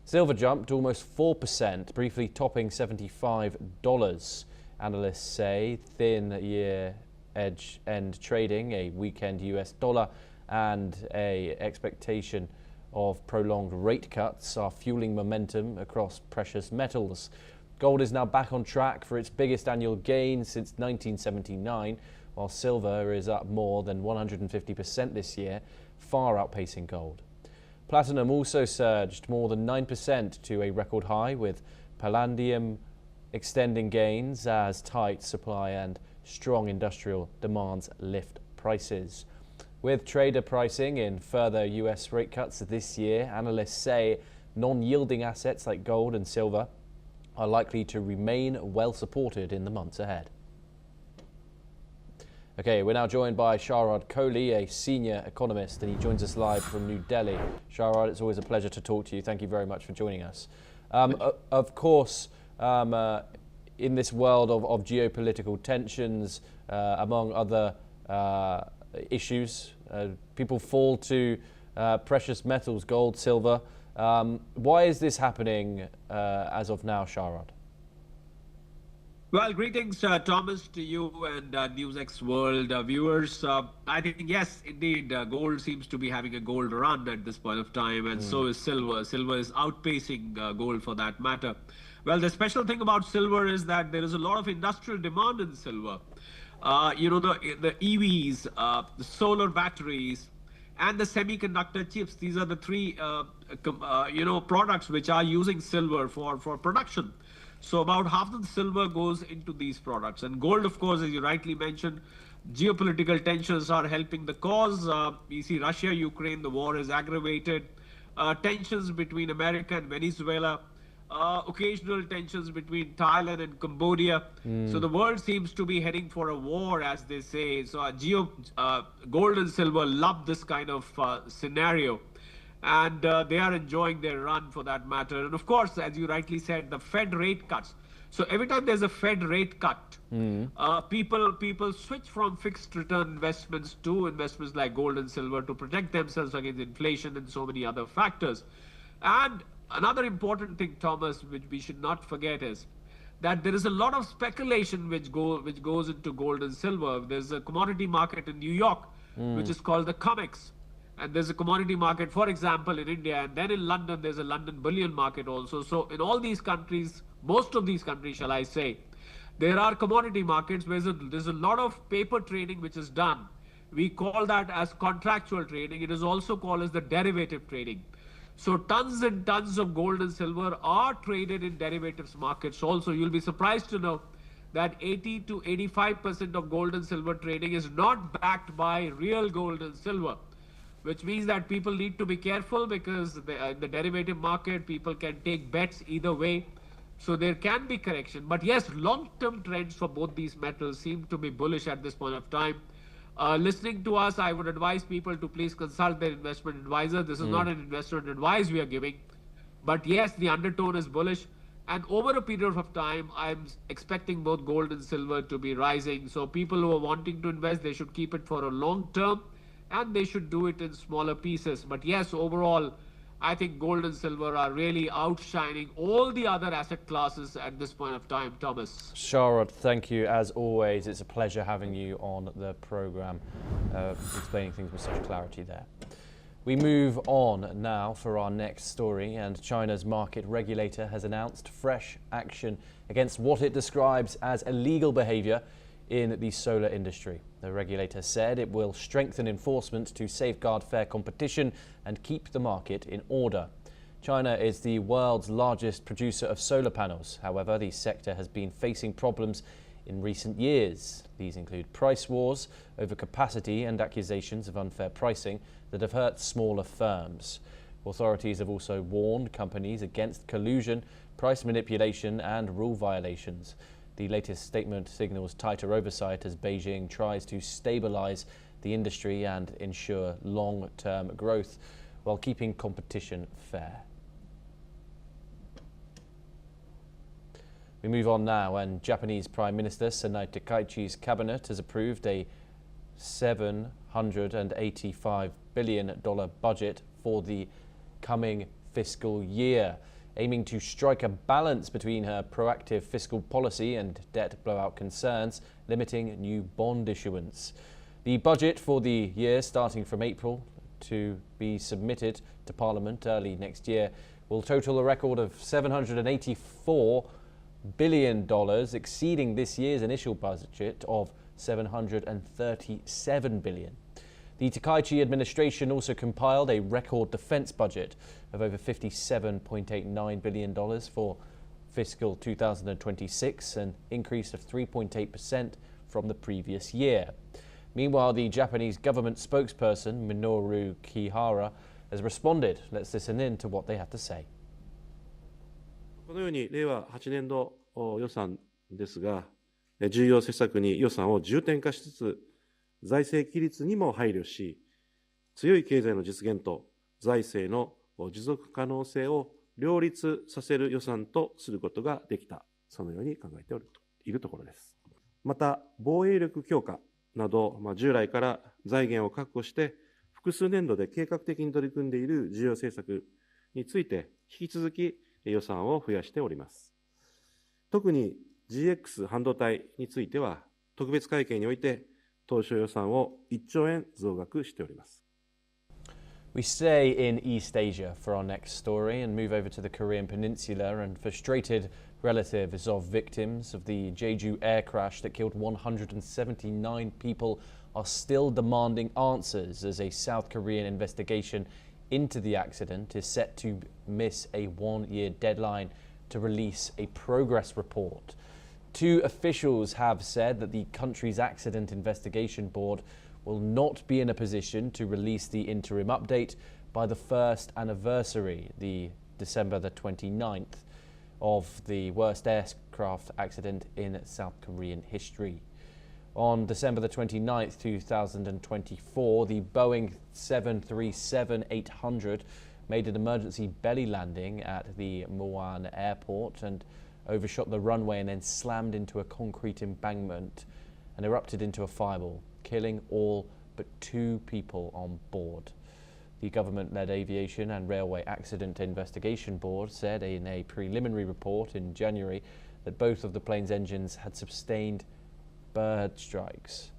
Silver jumped almost 4%, briefly topping $75. Analysts say thin year-end trading, a weakened US dollar, and an expectation of prolonged rate cuts are fueling momentum across precious metals. Gold is now back on track for its biggest annual gain since 1979, while silver is up more than 150% this year, far outpacing gold. Platinum also surged more than 9% to a record high, with palladium extending gains as tight supply and strong industrial demands lift prices. With trader pricing in further US rate cuts this year, analysts say non-yielding assets like gold and silver are likely to remain well supported in the months ahead. Okay, we're now joined by Sharad Kohli, a senior economist, and he joins us live from New Delhi. Sharad, it's always a pleasure to talk to you. Thank you very much for joining us. Of course, in this world of geopolitical tensions, among other issues, people fall to precious metals, gold, silver. Why is this happening as of now, Sharad? Well, greetings, Thomas, to you and NewsX World viewers. I think, yes, indeed, gold seems to be having a gold run at this point of time, and so is silver. Silver is outpacing gold for that matter. Well, the special thing about silver is that there is a lot of industrial demand in silver. You know, the EVs, the solar batteries and the semiconductor chips. These are the three products which are using silver for production. So about half of the silver goes into these products. And gold, of course, as you rightly mentioned, geopolitical tensions are helping the cause. We see Russia, Ukraine, the war is aggravated. Tensions between America and Venezuela. Occasional tensions between Thailand and Cambodia. So the world seems to be heading for a war, as they say. So gold and silver love this kind of scenario. And they are enjoying their run for that matter. And of course, as you rightly said, the Fed rate cuts. So every time there's a Fed rate cut, people switch from fixed return investments to investments like gold and silver to protect themselves against inflation and so many other factors. And another important thing, Thomas, which we should not forget is that there is a lot of speculation which goes into gold and silver. There's a commodity market in New York, which is called the COMEX. And there's a commodity market, for example, in India. And then in London, there's a London bullion market also. So in all these countries, most of these countries, shall I say, there are commodity markets where there's a lot of paper trading which is done. We call that as contractual trading. It is also called as the derivative trading. So tons and tons of gold and silver are traded in derivatives markets also. You'll be surprised to know that 80 to 85% of gold and silver trading is not backed by real gold and silver, which means that people need to be careful because in the derivative market, people can take bets either way. So there can be correction. But yes, long-term trends for both these metals seem to be bullish at this point of time. Listening to us, I would advise people to please consult their investment advisor. This is not an investment advice we are giving. But yes, the undertone is bullish. And over a period of time, I'm expecting both gold and silver to be rising. So people who are wanting to invest, they should keep it for a long term. And they should do it in smaller pieces. But yes, overall, I think gold and silver are really outshining all the other asset classes at this point of time, Thomas. Sharad, thank you. As always, it's a pleasure having you on the programme, explaining things with such clarity there. We move on now for our next story, and China's market regulator has announced fresh action against what it describes as illegal behaviour in the solar industry. The regulator said it will strengthen enforcement to safeguard fair competition and keep the market in order. China is the world's largest producer of solar panels. However, the sector has been facing problems in recent years. These include price wars over capacity and accusations of unfair pricing that have hurt smaller firms. Authorities have also warned companies against collusion, price manipulation and rule violations. The latest statement signals tighter oversight as Beijing tries to stabilize the industry and ensure long-term growth while keeping competition fair. We move on now, and Japanese Prime Minister Sanai Takaichi's cabinet has approved a $785 billion budget for the coming fiscal year, aiming to strike a balance between her proactive fiscal policy and debt blowout concerns, limiting new bond issuance. The budget for the year starting from April to be submitted to Parliament early next year will total a record of $784 billion, exceeding this year's initial budget of $737 billion. The Takaichi administration also compiled a record defence budget of over $57.89 billion for fiscal 2026, an increase of 3.8% from the previous year. Meanwhile, the Japanese government spokesperson, Minoru Kihara, has responded. Let's listen in to what they had to say. このように令和8年度予算ですが、重要施策に予算を重点化しつつ、財政規律にも配慮し、強い経済の実現と財政の持続可能性を両立させる予算とすることができた、そのように考えているところです。また、防衛力強化など、従来から財源を確保して、複数年度で計画的に取り組んでいる重要政策について、引き続き予算を増やしております。特に GX 半導体については、特別会計において、当初予算を1兆円増額しております。We stay in East Asia for our next story and move over to the Korean Peninsula, and frustrated relatives of victims of the Jeju air crash that killed 179 people are still demanding answers as a South Korean investigation into the accident is set to miss a one-year deadline to release a progress report. Two officials have said that the country's Accident Investigation Board will not be in a position to release the interim update by the first anniversary, the December the 29th, of the worst aircraft accident in South Korean history. On December the 29th, 2024, the Boeing 737-800 made an emergency belly landing at the Muan airport and overshot the runway and then slammed into a concrete embankment and erupted into a fireball, killing all but 2 people on board. The government-led Aviation and Railway Accident Investigation Board said in a preliminary report in January that both of the plane's engines had sustained bird strikes.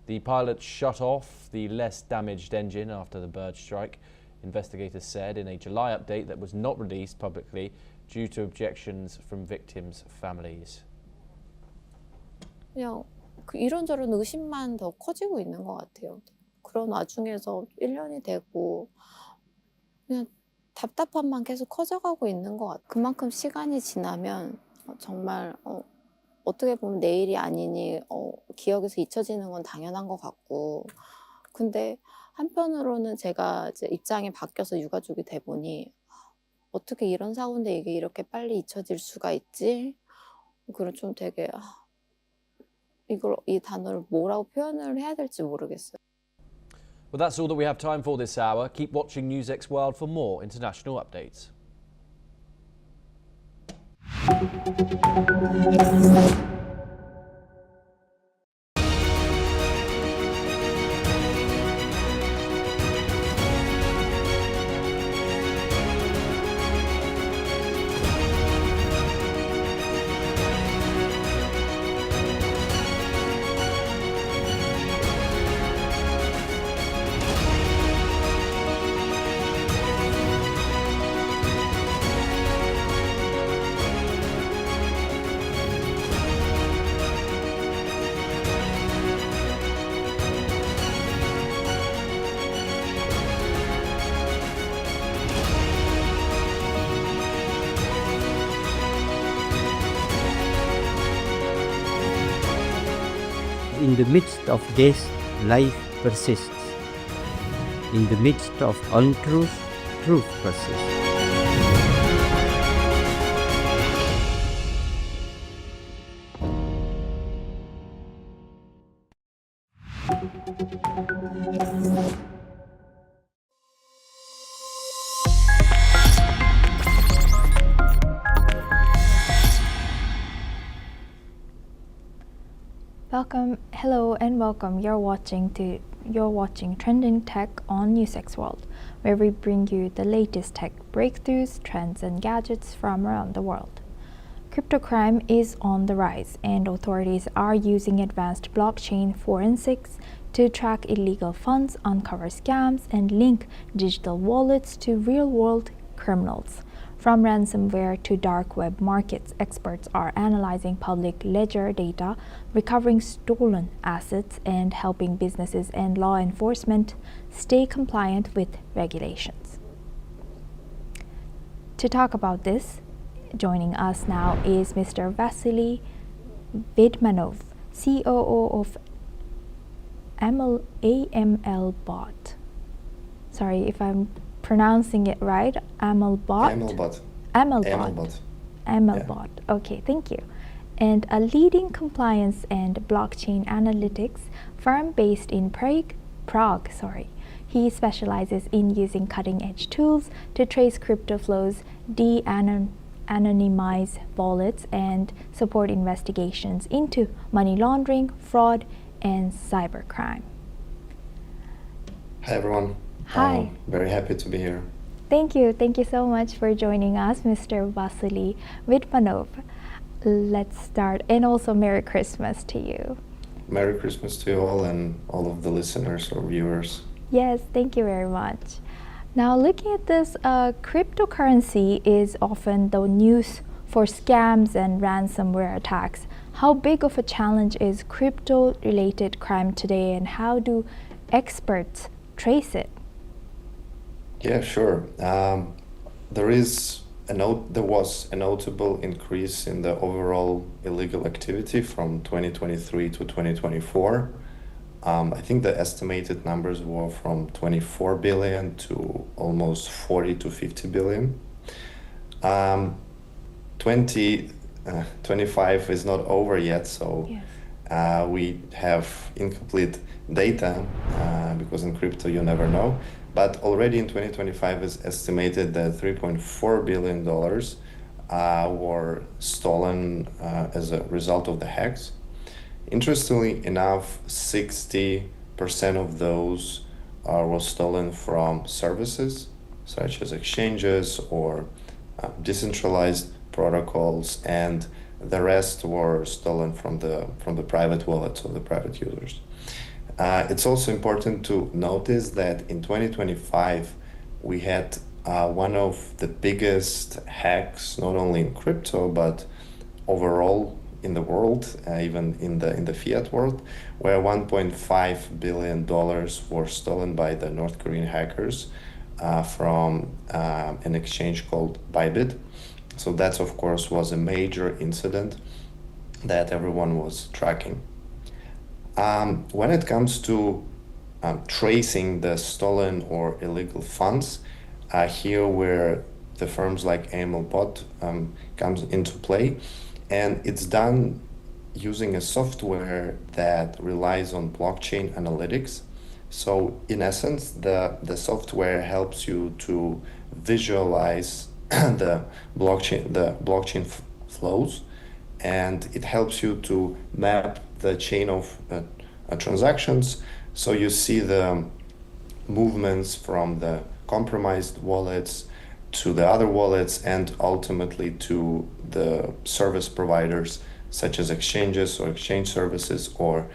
The pilot shut off the less damaged engine after the bird strike, investigators said in a July update that was not released publicly due to objections from victims' families. 그냥 이런저런 의심만 더 커지고 있는 것 같아요. 그런 와중에서 1년이 되고 그냥 답답함만 계속 커져가고 있는 것 같아요. 그만큼 시간이 지나면 정말 어떻게 보면 내일이 아니니 기억에서 잊혀지는 건 당연한 것 같고, 근데 한편으로는 제가 이제 입장이 바뀌어서 유가족이 돼 보니 어떻게 이런 사고인데 이게 이렇게 빨리 잊혀질 수가 있지? 그리고 좀 되게 이 단어를 뭐라고 표현을 해야 될지 모르겠어요. Well, that's all that we have time for this hour. Keep watching NewsX World for more international updates. In the midst of death, life persists. In the midst of untruth, truth persists. Hello and welcome. You're watching Trending Tech on NewsX World, where we bring you the latest tech breakthroughs, trends, and gadgets from around the world. Crypto crime is on the rise, and authorities are using advanced blockchain forensics to track illegal funds, uncover scams, and link digital wallets to real-world criminals. From ransomware to dark web markets, experts are analyzing public ledger data, recovering stolen assets, and helping businesses and law enforcement stay compliant with regulations. To talk about this, joining us now is Mr. Vasily Vidmanov, COO of AML Bot. Sorry if I'm pronouncing it right. AMLBot. Okay, thank you. And a leading compliance and blockchain analytics firm based in Prague. He specializes in using cutting-edge tools to trace crypto flows, de-anonymize wallets, and support investigations into money laundering, fraud, and cybercrime. Hi everyone. Hi. Very happy to be here. Thank you. Thank you so much for joining us, Mr. Vasily Vidmanov. Let's start. And also Merry Christmas to you. Merry Christmas to you all and all of the listeners or viewers. Yes, thank you very much. Now looking at this, cryptocurrency is often the news for scams and ransomware attacks. How big of a challenge is crypto-related crime today, and how do experts trace it? Yeah, sure. There was a notable increase in the overall illegal activity from 2023 to 2024. I think the estimated numbers were from 24 billion to almost 40 to 50 billion. 2025 is not over yet, so we have incomplete data because in crypto you never know. But already in 2025 it's estimated that $3.4 billion were stolen as a result of the hacks. Interestingly enough, 60% of those were stolen from services such as exchanges or decentralized protocols, and the rest were stolen from the private wallets of the private users. It's also important to notice that in 2025 we had one of the biggest hacks, not only in crypto but overall in the world, even in the fiat world, where $1.5 billion were stolen by the North Korean hackers from an exchange called Bybit. So that, of course, was a major incident that everyone was tracking. When it comes to tracing the stolen or illegal funds, here where the firms like AMLBot comes into play, and it's done using a software that relies on blockchain analytics. So in essence, the software helps you to visualize the blockchain flows, and it helps you to map the chain of transactions. So you see the movements from the compromised wallets to the other wallets and ultimately to the service providers such as exchanges or exchange services or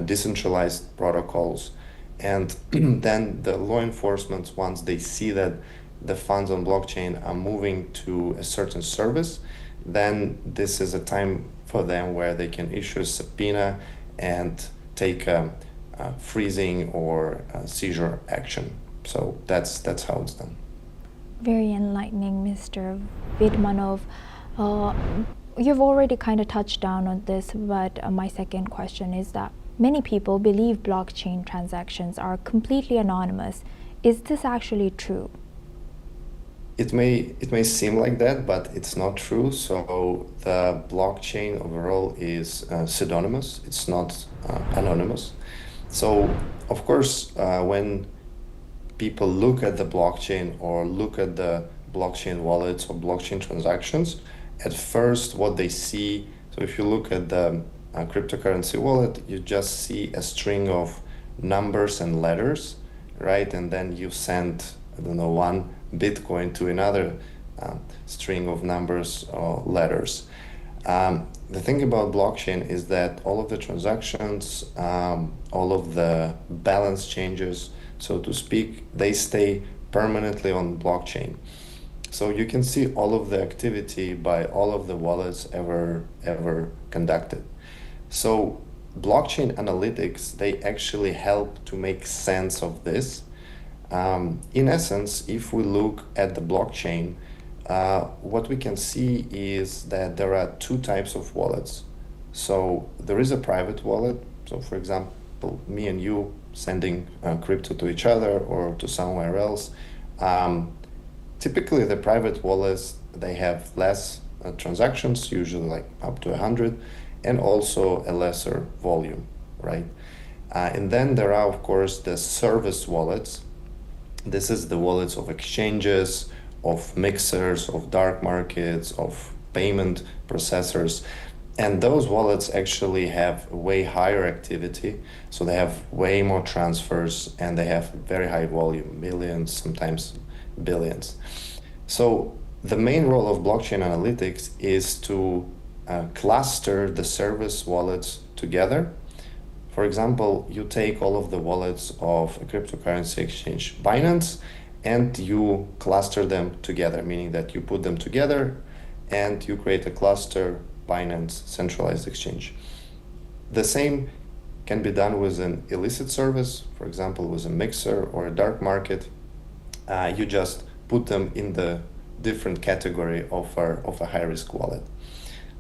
decentralized protocols. And then the law enforcement, once they see that the funds on blockchain are moving to a certain service, then this is a time for them where they can issue a subpoena and take a freezing or seizure action. So that's how it's done. Very enlightening, Mr. Vidmanov. You've already kind of touched down on this, but my second question is that many people believe blockchain transactions are completely anonymous. Is this actually true? It may seem like that, but it's not true. So the blockchain overall is pseudonymous. It's not anonymous. So of course, when people look at the blockchain or look at the blockchain wallets or blockchain transactions, at first what they see, so if you look at the cryptocurrency wallet, you just see a string of numbers and letters, right? And then you send, I don't know, one Bitcoin to another string of numbers or letters. The thing about blockchain is that all of the transactions, all of the balance changes, so to speak, they stay permanently on blockchain. So you can see all of the activity by all of the wallets ever conducted. So blockchain analytics, they actually help to make sense of this. In essence, if we look at the blockchain, what we can see is that there are two types of wallets. So there is a private wallet. So for example, me and you sending crypto to each other or to somewhere else. Typically the private wallets, they have less transactions, usually like up to 100, and also a lesser volume, right? And then there are, of course, the service wallets. This is the wallets of exchanges, of mixers, of dark markets, of payment processors. And those wallets actually have way higher activity. So they have way more transfers and they have very high volume, millions, sometimes billions. So the main role of blockchain analytics is to cluster the service wallets together. For example, you take all of the wallets of a cryptocurrency exchange, Binance, and you cluster them together, meaning that you put them together and you create a cluster Binance centralized exchange. The same can be done with an illicit service, for example, with a mixer or a dark market. You just put them in the different category of a high-risk wallet.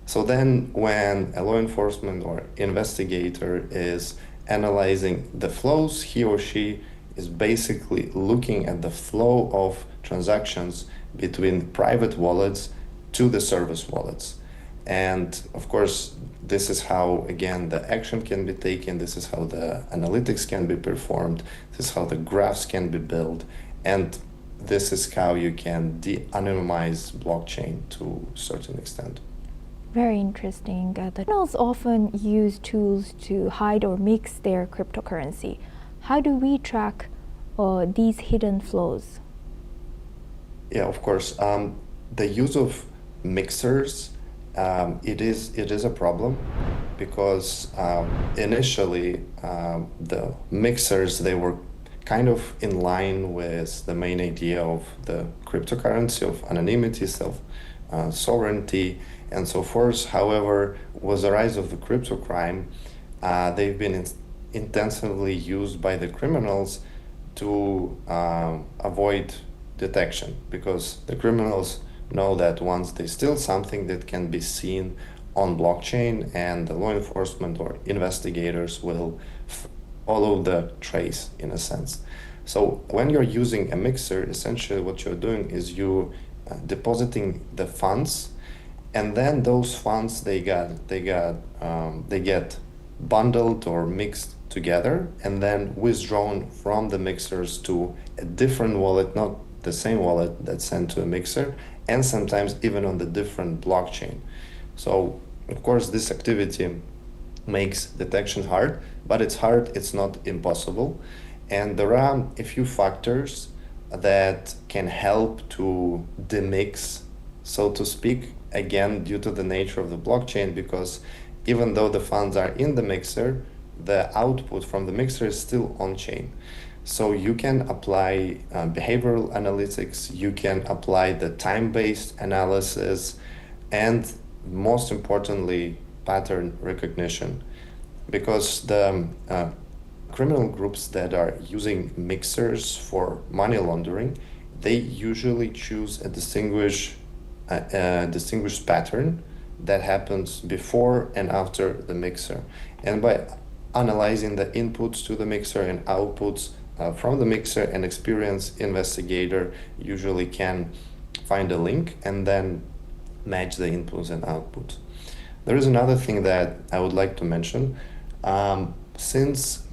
So then when a law enforcement or investigator is analyzing the flows, he or she is basically looking at the flow of transactions between private wallets to the service wallets. And of course, this is how, again, the action can be taken. This is how the analytics can be performed. This is how the graphs can be built. And this is how you can de-anonymize blockchain to a certain extent. Very interesting. The criminals often use tools to hide or mix their cryptocurrency. How do we track these hidden flows? Yeah, of course. The use of mixers, it is a problem because initially the mixers, they were kind of in line with the main idea of the cryptocurrency, of anonymity, self-sovereignty, and so forth. However, with the rise of the crypto crime, they've been intensively used by the criminals to avoid detection, because the criminals know that once they steal something, that can be seen on blockchain, and the law enforcement or investigators will follow the trace in a sense. So when you're using a mixer, essentially what you're doing is you depositing the funds, and then those funds they get bundled or mixed together and then withdrawn from the mixers to a different wallet, not the same wallet that's sent to a mixer, and sometimes even on the different blockchain. So of course this activity makes detection hard, but it's hard, it's not impossible. And there are a few factors that can help to demix, so to speak, again, due to the nature of the blockchain, because even though the funds are in the mixer, the output from the mixer is still on-chain. So you can apply behavioral analytics, you can apply the time-based analysis, and most importantly, pattern recognition. Because the criminal groups that are using mixers for money laundering, they usually choose a distinguished pattern that happens before and after the mixer. And by analyzing the inputs to the mixer and outputs from the mixer, an experienced investigator usually can find a link and then match the inputs and outputs. There is another thing that I would like to mention. Since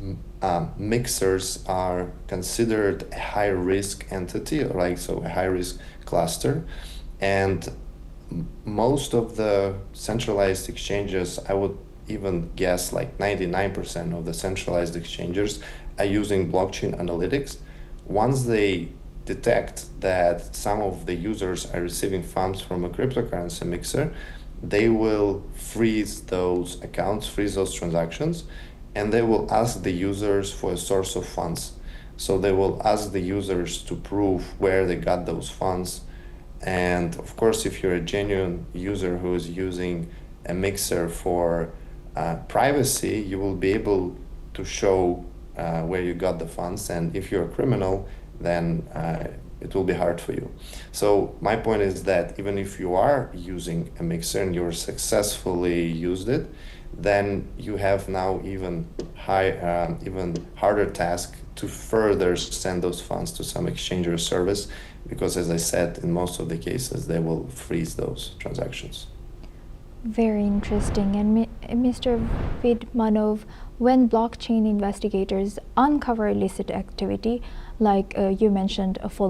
mixers are considered a high-risk entity, like so a high-risk cluster, and most of the centralized exchanges, I would even guess like 99% of the centralized exchanges are using blockchain analytics. Once they detect that some of the users are receiving funds from a cryptocurrency mixer, they will freeze those accounts, freeze those transactions, and they will ask the users for a source of funds. So they will ask the users to prove where they got those funds. And of course, if you're a genuine user who is using a mixer for privacy, you will be able to show where you got the funds. And if you're a criminal, then it will be hard for you. So my point is that even if you are using a mixer and you're successfully used it, then you have now even harder task to further send those funds to some exchange or service, because as I said, in most of the cases, they will freeze those transactions. Very interesting. And Mr. Vidmanov, when blockchain investigators uncover illicit activity, like you mentioned, following